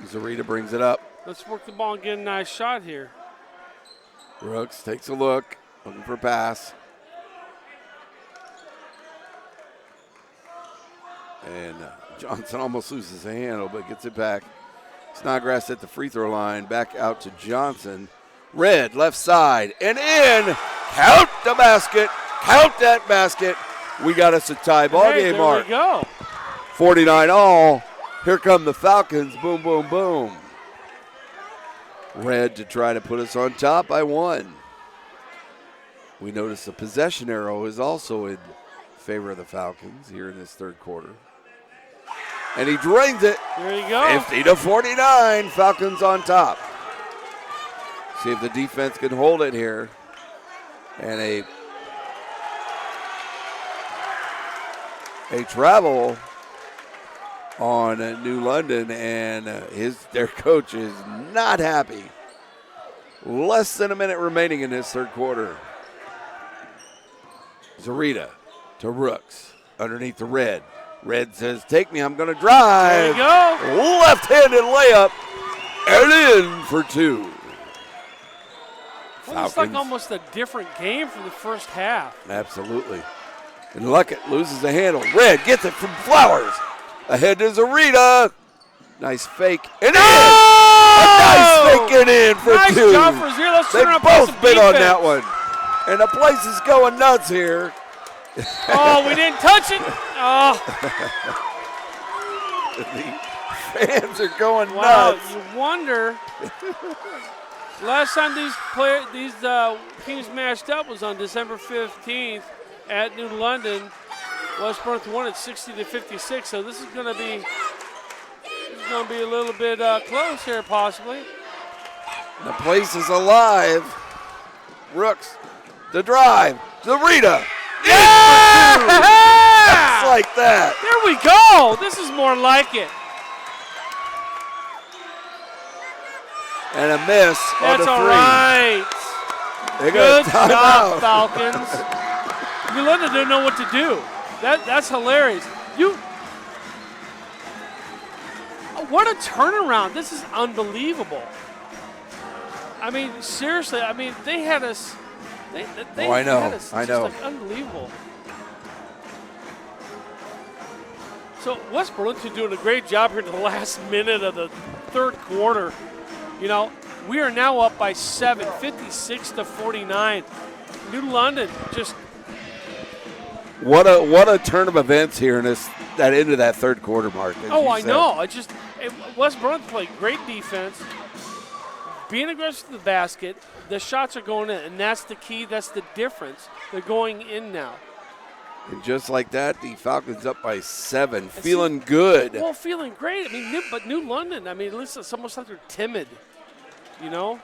Zarita brings it up. Let's work the ball and get a nice shot here. Rooks takes a look, looking for a pass. And Johnson almost loses the handle, but gets it back. Snodgrass at the free throw line, back out to Johnson. Red, left side, and in. Count the basket. Count that basket. We got us a tie ball game, Mark. There we go. 49 all. Here come the Falcons. Boom, boom, boom. Red to try to put us on top by 1. We notice the possession arrow is also in favor of the Falcons here in this third quarter. And he drains it. There you go. 50-49. Falcons on top. See if the defense can hold it here. And a travel on New London, and their coach is not happy. Less than a minute remaining in this third quarter. Zarita to Rooks underneath the Red. Red says, take me, I'm going to drive. There you go. Left-handed layup and in for 2. Well, it's like almost a different game from the first half. Absolutely. And Luckett loses the handle. Red gets it from Flowers. Ahead to Zarita. Nice fake. And in! A nice fake and in for 2. Nice job for Zero. Let's They turn around and play both some bid on defense. that one. And the place is going nuts here. Oh, we didn't touch it. Oh, The fans are going wow. nuts. You wonder. Last time these teams matched up was on December 15th at New London. West Burlington won it 60-56, so this is going to be a little bit close here, possibly. The place is alive. Rooks, the drive, the Rita. Yeah! Just like that. There we go. This is more like it. And a miss on the That's all three. right. They Good got a job, timeout. Falcons. New London didn't know what to do. That's hilarious. What a turnaround. This is unbelievable. I mean, seriously, they had us. They I know. had us I just know. like unbelievable. So West Burlington doing a great job here to the last minute of the third quarter. You know, we are now up by 7, 56-49. New London just. What a turn of events here in that end of that third quarter, Mark. Oh, I know. West Burlington played great defense, being aggressive to the basket. The shots are going in, and that's the key. That's the difference. They're going in now. And just like that, the Falcons up by 7, feeling good. Well, feeling great. But New London, listen, it's almost like they're timid, you know?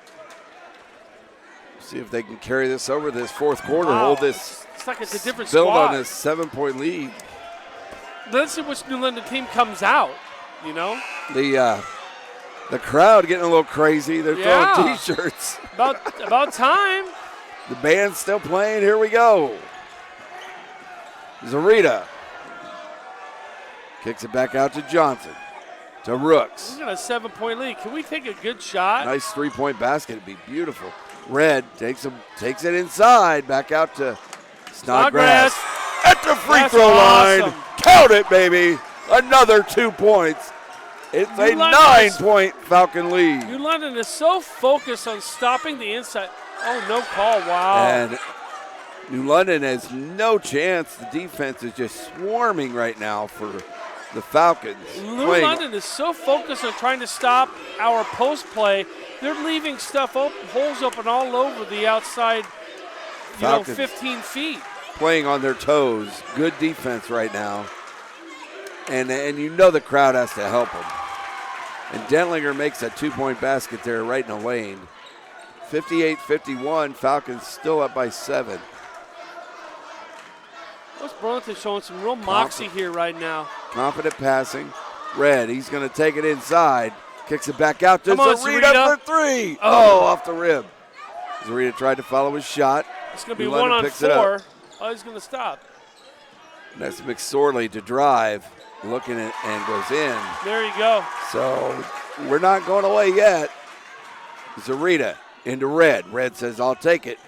See if they can carry this over this fourth quarter, Wow. hold this. It's like it's a different build squad. on this 7-point lead. Let's see which New London team comes out, you know? The crowd getting a little crazy. They're throwing T-shirts. About time. The band's still playing. Here we go. Zarita kicks it back out to Johnson, to Rooks. We got a 7-point lead. Can we take a good shot? Nice three-point basket. It'd be beautiful. Red takes it inside, back out to Snodgrass at the free throw line. Count it, baby. Another 2 points. It's a 9-point Falcon lead. New London is so focused on stopping the inside. Oh, no call. Wow. And New London has no chance. The defense is just swarming right now for the Falcons. New London is so focused on trying to stop our post play. They're leaving stuff open, holes open all over the outside, Falcons 15 feet. playing on their toes. Good defense right now. And the crowd has to help them. And Dentlinger makes a 2-point basket there right in the lane. 58-51, Falcons still up by 7. West Burlington showing some real moxie here right now. Confident passing. Red, he's going to take it inside. Kicks it back out to Zarita for 3. Oh, off the rim. Zarita tried to follow his shot. It's going to be 1 on 4. Oh, he's going to stop. And that's McSorley to drive. Looking at and goes in. There you go. So we're not going away yet. Zarita into Red. Red says, I'll take it.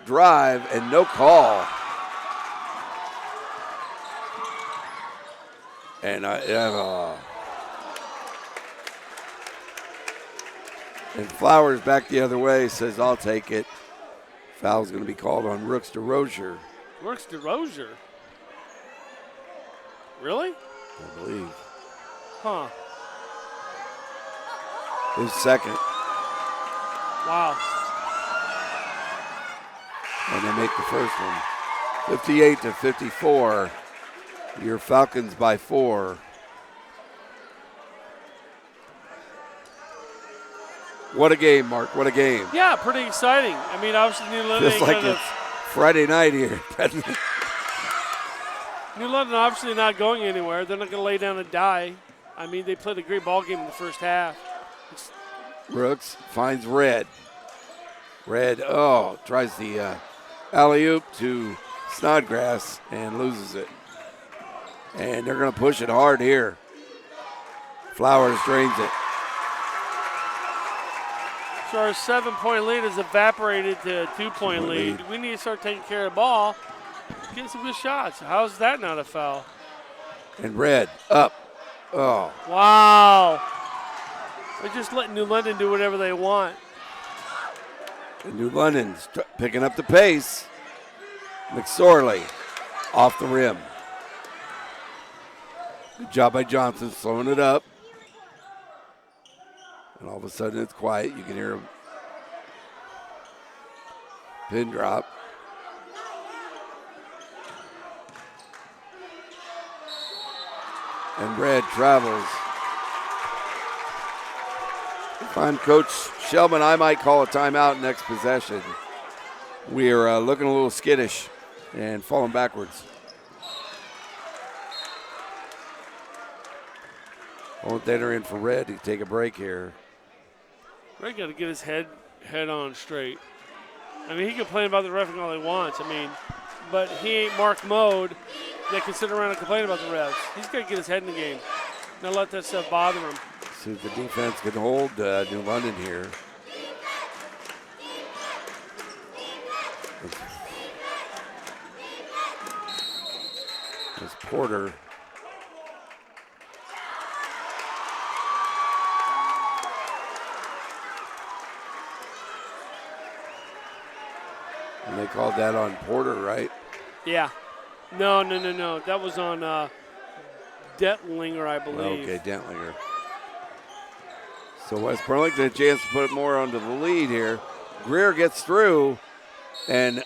Drive and no call. And Flowers back the other way, says, I'll take it. Foul's going to be called on Rooks DeRozier. Rooks DeRozier? Really? I believe. Huh. His second. Wow. And they make the first one. 58-54. Your Falcons by 4. What a game, Mark. What a game. Yeah, pretty exciting. Obviously New London. Feels like it's Friday night here. New London obviously not going anywhere. They're not going to lay down and die. They played a great ball game in the first half. Brooks finds Red. Red, tries the alley-oop to Snodgrass and loses it. And they're going to push it hard here. Flowers drains it. So our 7-point lead has evaporated to a 2-point lead. We need to start taking care of the ball, getting some good shots. How's that not a foul? And Red up. Oh. Wow. They're just letting New London do whatever they want. And New London's picking up the pace. McSorley off the rim. Good job by Johnson slowing it up. And all of a sudden it's quiet. You can hear a pin drop. And red travels. If I'm Coach Shellman, I might call a timeout next possession. We are looking a little skittish and falling backwards. Won't enter in for red to take a break here. Red got to get his head on straight. I mean, he can complain about the reffing all he wants. I mean, but he ain't Mark Mode that can sit around and complain about the refs. He's got to get his head in the game. Not let that stuff bother him. See if the defense can hold New London here. It's Porter. And they called that on Porter, right? Yeah. No. That was on Detlinger, I believe. Okay, Dentlinger. So West Burlington a chance to put more onto the lead here. Greer gets through, and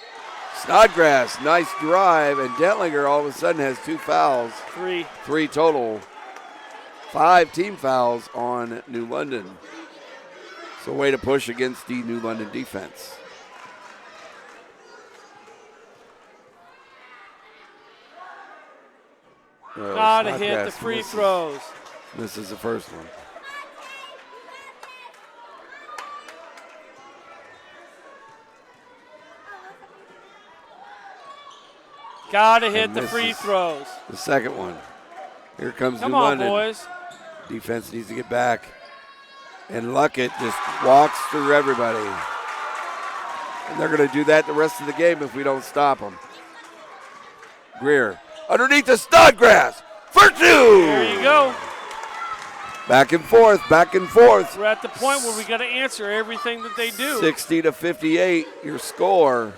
Snodgrass, nice drive, and Dentlinger all of a sudden has 2 fouls. Three total. 5 team fouls on New London. So way to push against the New London defense. Gotta hit the free throws. This is the first one. Gotta hit the free throws. The second one. Here comes New Come London. on, boys. Defense needs to get back. And Luckett just walks through everybody. And they're going to do that the rest of the game if we don't stop them. Greer underneath the Snodgrass for 2. There you go. Back and forth, back and forth. We're at the point where we got to answer everything that they do. 60-58, your score.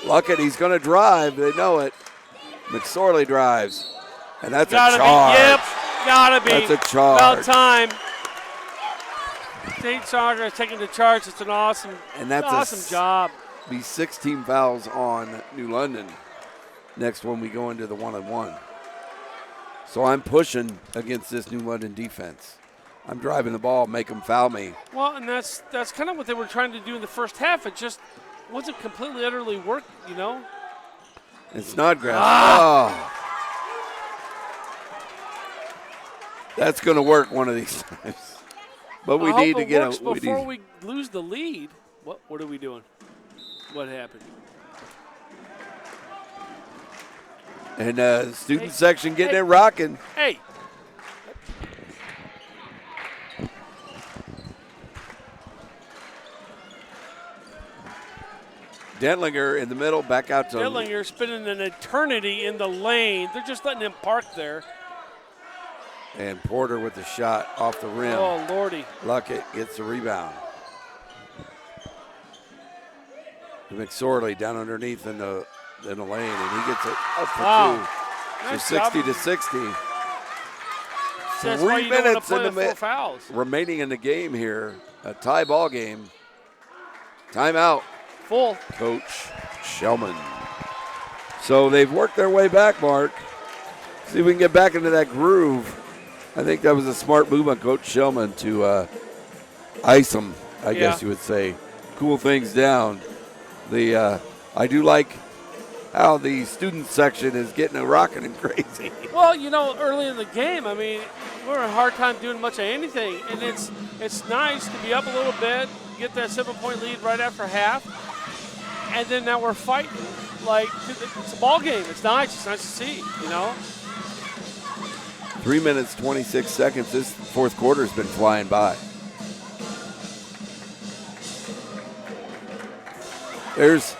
Luckett, he's going to drive. They know it. McSorley drives. And that's Gotta a charge. Yep, gotta be. That's a charge. About time. Tate Saunders is taking the charge. It's an awesome job. Be 16 fouls on New London next when we go into the 1-on-1. So I'm pushing against this New London defense. I'm driving the ball, make them foul me. Well, and that's kind of what they were trying to do in the first half. It just wasn't completely, utterly worked, you know. And Snodgrass. Oh. That's going to work one of these times. But we need to get a. Before we lose the lead, what are we doing? What happened? And student section getting it rocking. Hey. Dentlinger in the middle, back out to. Dentlinger spending an eternity in the lane. They're just letting him park there. And Porter with the shot off the rim. Oh, Lordy. Luckett gets the rebound. McSorley down underneath in the lane, and he gets it up for 2. Nice So 60-60. That's 3 minutes in in the fouls. remaining in the game here. A tie ball game. Timeout. Full. Coach Shellman. So they've worked their way back, Mark. See if we can get back into that groove. I think that was a smart move on Coach Shellman to ice them, I guess you would say. Cool things down. I do like how the student section is getting a rocking and crazy. Well, you know, early in the game, I mean, we're having a hard time doing much of anything. And it's nice to be up a little bit, get that 7-point lead right after half. And then now we're fighting. Like, it's a ball game. It's nice. It's nice to see, you know. 3 minutes, 26 seconds. This fourth quarter has been flying by. There's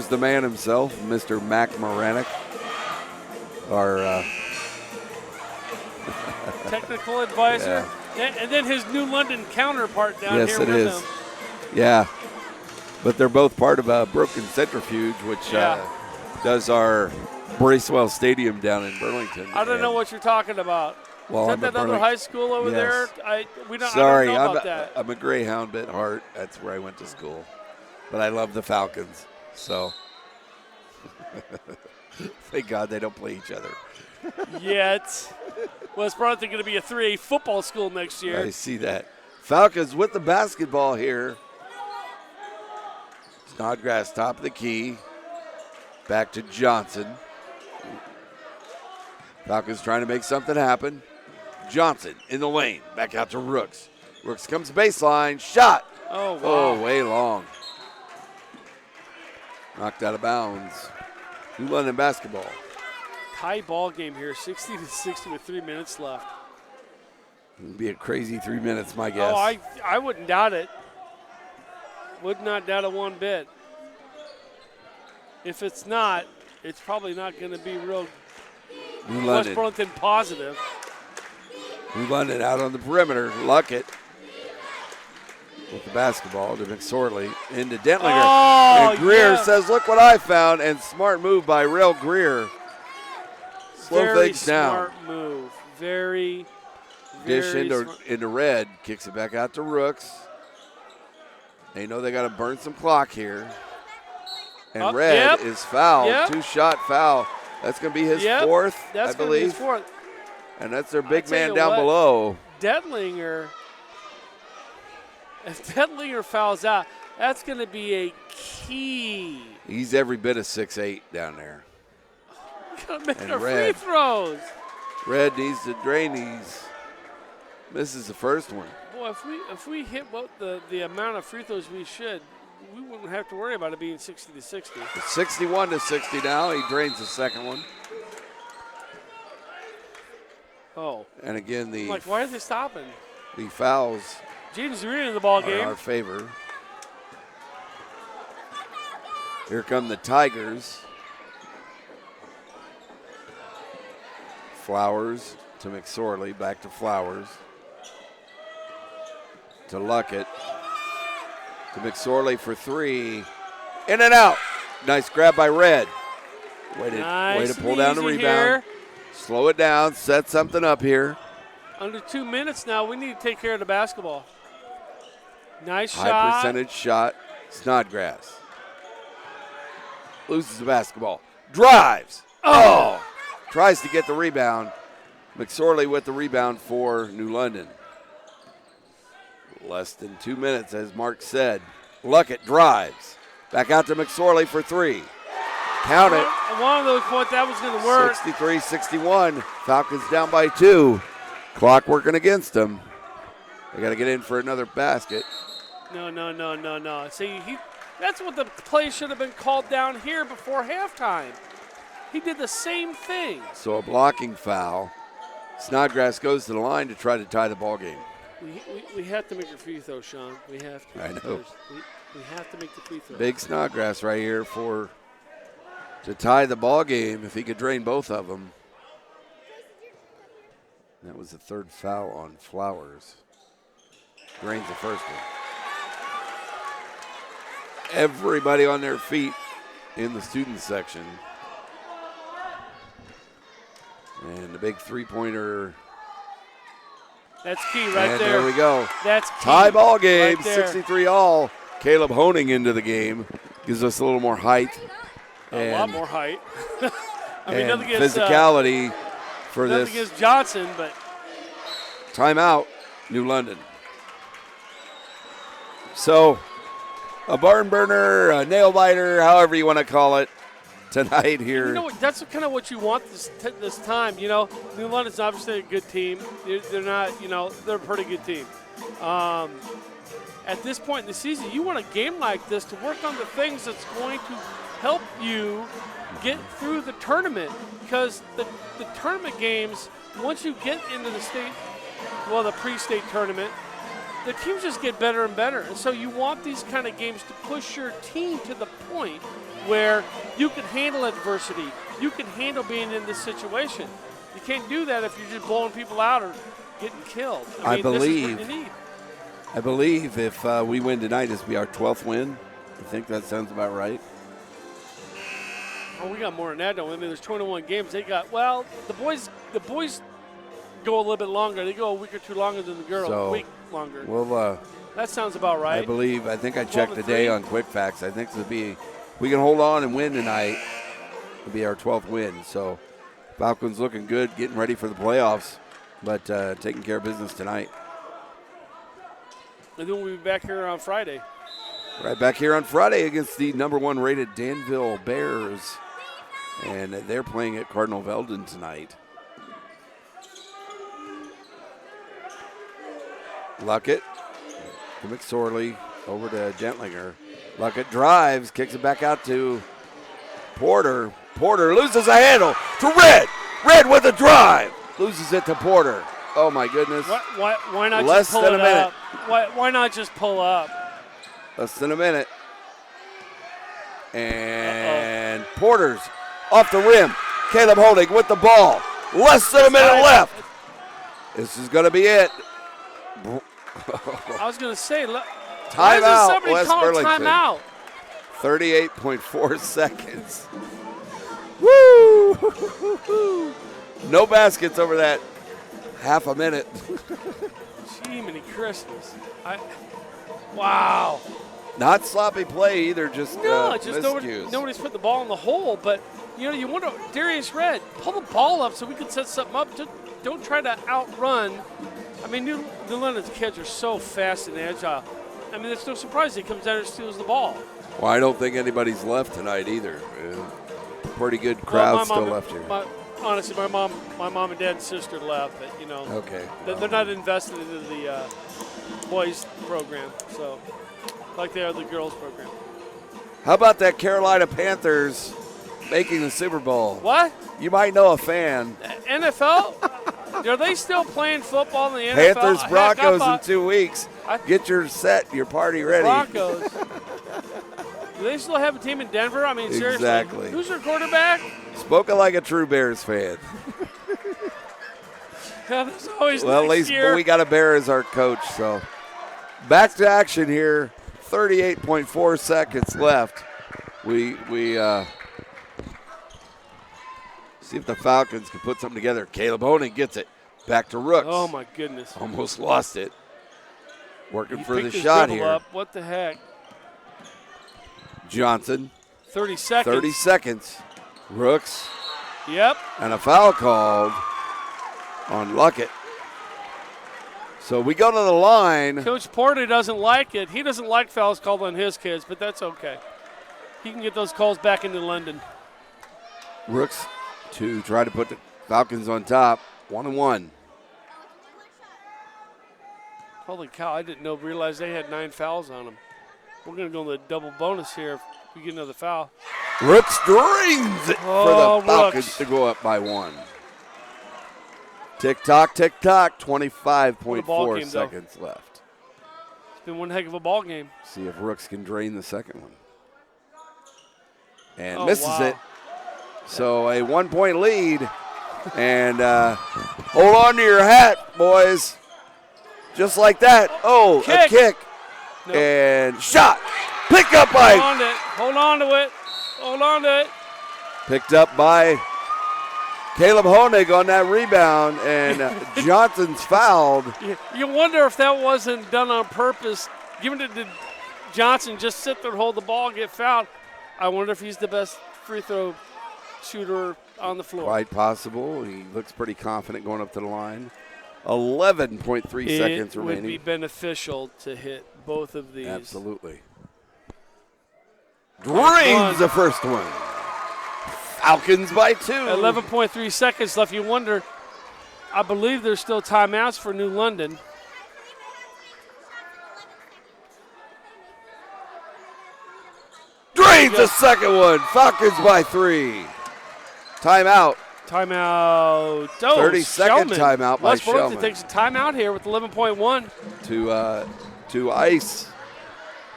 the man himself, Mr. Mac Moranic, our technical advisor. Yeah. And then his New London counterpart down here with him. Yes, it is. Yeah. But they're both part of a Broken Centrifuge, which does our Bracewell Stadium down in Burlington. I don't know what you're talking about. Well, is that other high school over there? Sorry, I don't know about that. I'm a Greyhound at heart. That's where I went to school. But I love the Falcons, so thank God they don't play each other. Yet. West Burlington going to be a 3A football school next year. I see that. Falcons with the basketball here. Snodgrass top of the key. Back to Johnson. Falcons trying to make something happen. Johnson in the lane. Back out to Rooks. Rooks comes baseline. Shot. Oh, wow. Oh, way long. Knocked out of bounds. New London basketball. Tie ball game here, 60-60 with 3 minutes left. It'll be a crazy 3 minutes, my guess. Oh, I wouldn't doubt it. Would not doubt it one bit. If it's not, it's probably not going to be real New West London. Burlington positive. New London out on the perimeter. Luckett with the basketball to McSorley. Into Dentlinger. Oh, and Greer yeah. says, look what I found. And smart move by Rail Greer. Slow Very things down. smart move. Very Dish into, smart. into Red. Kicks it back out to Rooks. They know they got to burn some clock here. And Red Yep. is fouled. Yep. 2-shot foul. That's going to be his Yep. fourth, That's I gonna be his believe. fourth. And that's their big tell man you down what. below. Detlinger, if Detlinger fouls out, that's going to be a key. He's every bit of 6'8" down there. Got to make And our Red. free throws. Red needs to drain these. Misses the first one. Boy, if we hit what the amount of free throws we should, we wouldn't have to worry about it being 60-60. It's 61-60 now. He drains the second one. Oh, And again, I'm the like, why are they stopping? fouls James Reed in the ball are in game. our favor. Here come the Tigers. Flowers to McSorley. Back to Flowers. To Luckett. To McSorley for three. In and out. Nice grab by Red. Way Nice to pull and down the easy rebound. here. Slow it down. Set something up here. Under 2 minutes now, we need to take care of the basketball. Nice High shot. percentage shot. Snodgrass. Loses the basketball. Drives. Oh! Tries to get the rebound. McSorley with the rebound for New London. Less than 2 minutes, as Mark said. Luckett drives. Back out to McSorley for three. Count it. One of those points, that was going to work. 63-61. Falcons down by 2. Clock working against them. They got to get in for another basket. No. See, that's what the play should have been called down here before halftime. He did the same thing. So a blocking foul. Snodgrass goes to the line to try to tie the ball game. We have to make a free throw, Sean. We have to. I know. We have to make the free throw. Big Snodgrass right here to tie the ball game if he could drain both of them. That was the third foul on Flowers. Drains the first one. Everybody on their feet in the student section. And the big three-pointer. That's key right and there. there we go. That's key. Tie ball game, right there. 63 all. Caleb Honing into the game. Gives us a little more height. A lot more height. I mean, and nothing against physicality for nothing this. against Johnson, but Timeout, New London. So, a barn burner, a nail biter, however you want to call it, tonight here. you know what? That's kind of what you want this time. You know, New London's obviously a good team. They're not, they're a pretty good team. At this point in the season, you want a game like this to work on the things that's going to help you get through the tournament, because the tournament games, once you get into the pre-state tournament, the teams just get better and better. And so you want these kind of games to push your team to the point where you can handle adversity. You can handle being in this situation. You can't do that if you're just blowing people out or getting killed. I believe. This is what you need. I believe if we win tonight, this will be our 12th win. I think that sounds about right. Oh, we got more than that, don't we? I mean, there's 21 games. They got, the boys go a little bit longer. They go a week or two longer than the girls, So, a week longer. Well, That sounds about right. I think I checked 12-3. today on Quick Facts. I think this will be, we can hold on and win tonight. It'll be our 12th win. So Falcons looking good, getting ready for the playoffs, but taking care of business tonight. And then we'll be back here on Friday. Right back here on Friday against the #1 rated Danville Bears. And they're playing at Cardinal Veldon tonight. Luckett to McSorley, over to Gentlinger. Luckett drives, kicks it back out to Porter. Porter loses a handle to Red. Red with a drive. Loses it to Porter. Oh, my goodness. Why not Less just pull than it a minute. up? Why not just pull up? Less than a minute. And Porter's off the rim. Caleb Holding with the ball. Less than a minute left. This is going to be it. I was going to say, timeout, West Burlington. Timeout. 38.4 seconds. Woo! No baskets over that half a minute. Gee, many Christmas. Wow. Not sloppy play either, just miscues. Nobody's put the ball in the hole, but you wonder, Darius Red, pull the ball up so we can set something up. Don't try to outrun. I mean, New London's kids are so fast and agile. I mean, it's no surprise he comes down and steals the ball. Well, I don't think anybody's left tonight either. Pretty good crowd still left here. Honestly, my mom and dad and sister left, but Okay. They're not invested into the boys program, so like they are the girls program. How about that Carolina Panthers making the Super Bowl? What? You might know a fan. NFL? Are they still playing football in the NFL? Panthers Broncos in 2 weeks. Get your party ready. Broncos. Do they still have a team in Denver? I mean, seriously. Exactly. Who's their quarterback? Spoken like a true Bears fan. There's always Well, at least we got a Bear as our coach. So back to action here. 38.4 seconds left. We see if the Falcons can put something together. Caleb Honig gets it. Back to Rooks. Oh, my goodness. Almost lost it. Working for the picked his shot dribble here. Up. What the heck? Johnson. 30 seconds. 30 seconds. Rooks. Yep. And a foul called on Luckett. So we go to the line. Coach Porter doesn't like it. He doesn't like fouls called on his kids, but that's okay. He can get those calls back into London. Rooks to try to put the Falcons on top. 1-1. Holy cow, I didn't realize they had 9 fouls on them. We're going to go in the double bonus here if we get another foul. Rooks drains it for the Falcons Rooks. to go up by 1. Tick-tock, tick-tock, 25.4 seconds left. It's been one heck of a ball game. See if Rooks can drain the second one. And misses it. So a 1-point lead. And hold on to your hat, boys. Just like that. Oh, a kick. Nope. And shot. Picked up by. Hold on to it. Hold on to it. Picked up by Caleb Honig on that rebound. And Johnson's fouled. You wonder if that wasn't done on purpose. Given it to Johnson, just sit there and hold the ball, get fouled. I wonder if he's the best free throw shooter on the floor. Quite possible. He looks pretty confident going up to the line. 11.3 seconds remaining. It would be beneficial to hit both of these. Absolutely. Drains the first one. Falcons by 2. 11.3 seconds left. You wonder, I believe there's still timeouts for New London. Drains the second one. Falcons by 3. Timeout. Timeout. 30-second timeout by Weiss Boulevard Shellman. takes a timeout here with 11.1. To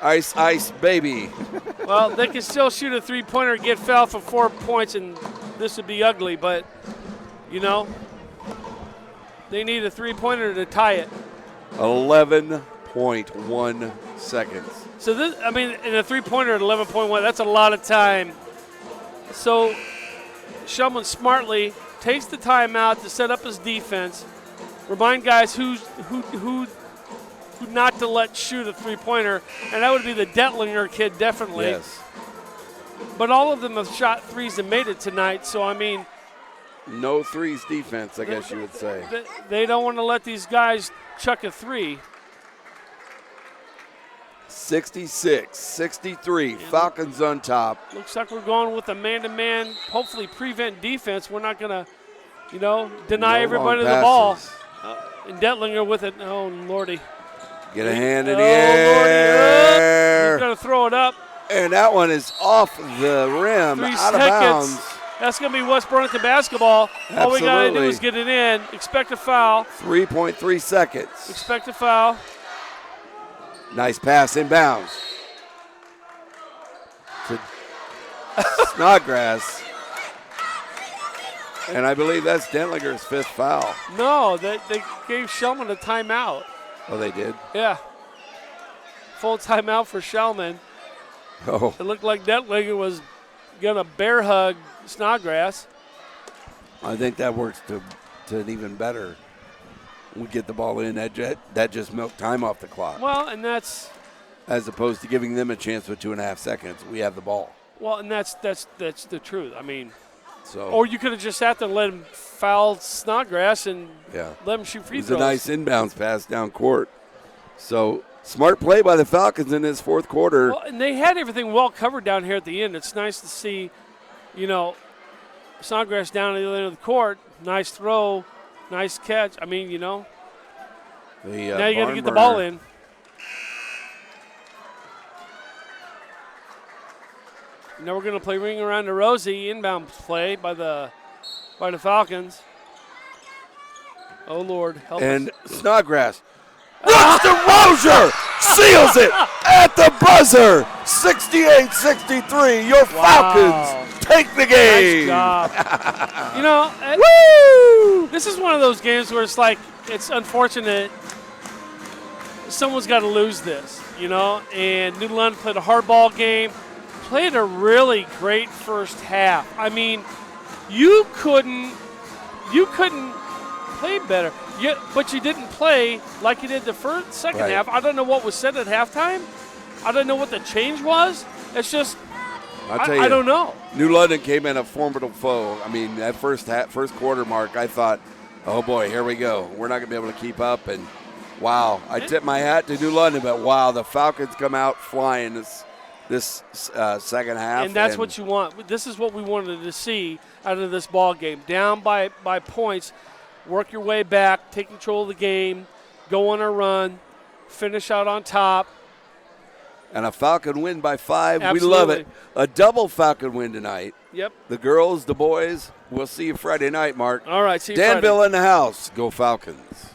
Ice, baby. Well, they can still shoot a three-pointer and get fouled for 4 points, and this would be ugly. But, they need a three-pointer to tie it. 11.1 seconds. So, in a three-pointer at 11.1, that's a lot of time. So, Shellman smartly takes the timeout to set up his defense, remind guys who not to let shoot a three-pointer, and that would be the Detlinger kid definitely. Yes. But all of them have shot threes and made it tonight, so No threes defense, I guess you would say. They don't want to let these guys chuck a three. 66-63, Falcons on top. Looks like we're going with a man-to-man, hopefully prevent defense. We're not going to, deny everybody the ball. And Detlinger with it. Oh, Lordy. Get a hand in the air. He's going to throw it up. And that one is off the rim, 3 out of seconds. bounds. That's going to be West Burlington basketball. Absolutely. All we got to do is get it in. Expect a foul. 3.3 seconds. Expect a foul. Nice pass inbounds to Snodgrass. And I believe that's Dentlinger's 5th foul. No, they gave Shellman a timeout. Oh, they did? Yeah. Full timeout for Shellman. Oh. It looked like Dentlinger was going to bear hug Snodgrass. I think that works to an even better. We get the ball in, that just milked time off the clock. Well, and that's as opposed to giving them a chance with 2.5 seconds. We have the ball. Well, and that's the truth. I mean, or you could have just sat there and let him foul Snodgrass and let him shoot free throws. It was a nice inbounds pass down court. So smart play by the Falcons in this fourth quarter. Well, and they had everything well covered down here at the end. It's nice to see, Snodgrass down at the other end of the court. Nice throw. Nice catch. I mean, now you got to get the ball in. Now we're going to play ring around the Rosie inbound play by the Falcons. Oh Lord, help and us. Snodgrass. Rustin Rozier seals it at the buzzer. 68-63. Your Falcons take the game. Nice job. Woo! This is one of those games where it's like, it's unfortunate someone's got to lose this, and New London played a hard ball game, played a really great first half. I mean, you couldn't play better, but you didn't play like you did the second half. I don't know what was said at halftime. I don't know what the change was. It's just, I don't know. New London came in a formidable foe. I mean, that first quarter mark, I thought, oh boy, here we go. We're not going to be able to keep up. And wow, I tip my hat to New London, but wow, the Falcons come out flying this second half. And that's what you want. This is what we wanted to see out of this ball game. Down by points, work your way back, take control of the game, go on a run, finish out on top. And a Falcon win by 5. Absolutely. We love it. A double Falcon win tonight. Yep. The girls, the boys. We'll see you Friday night, Mark. All right, see you Danville Friday. in the house. Go Falcons.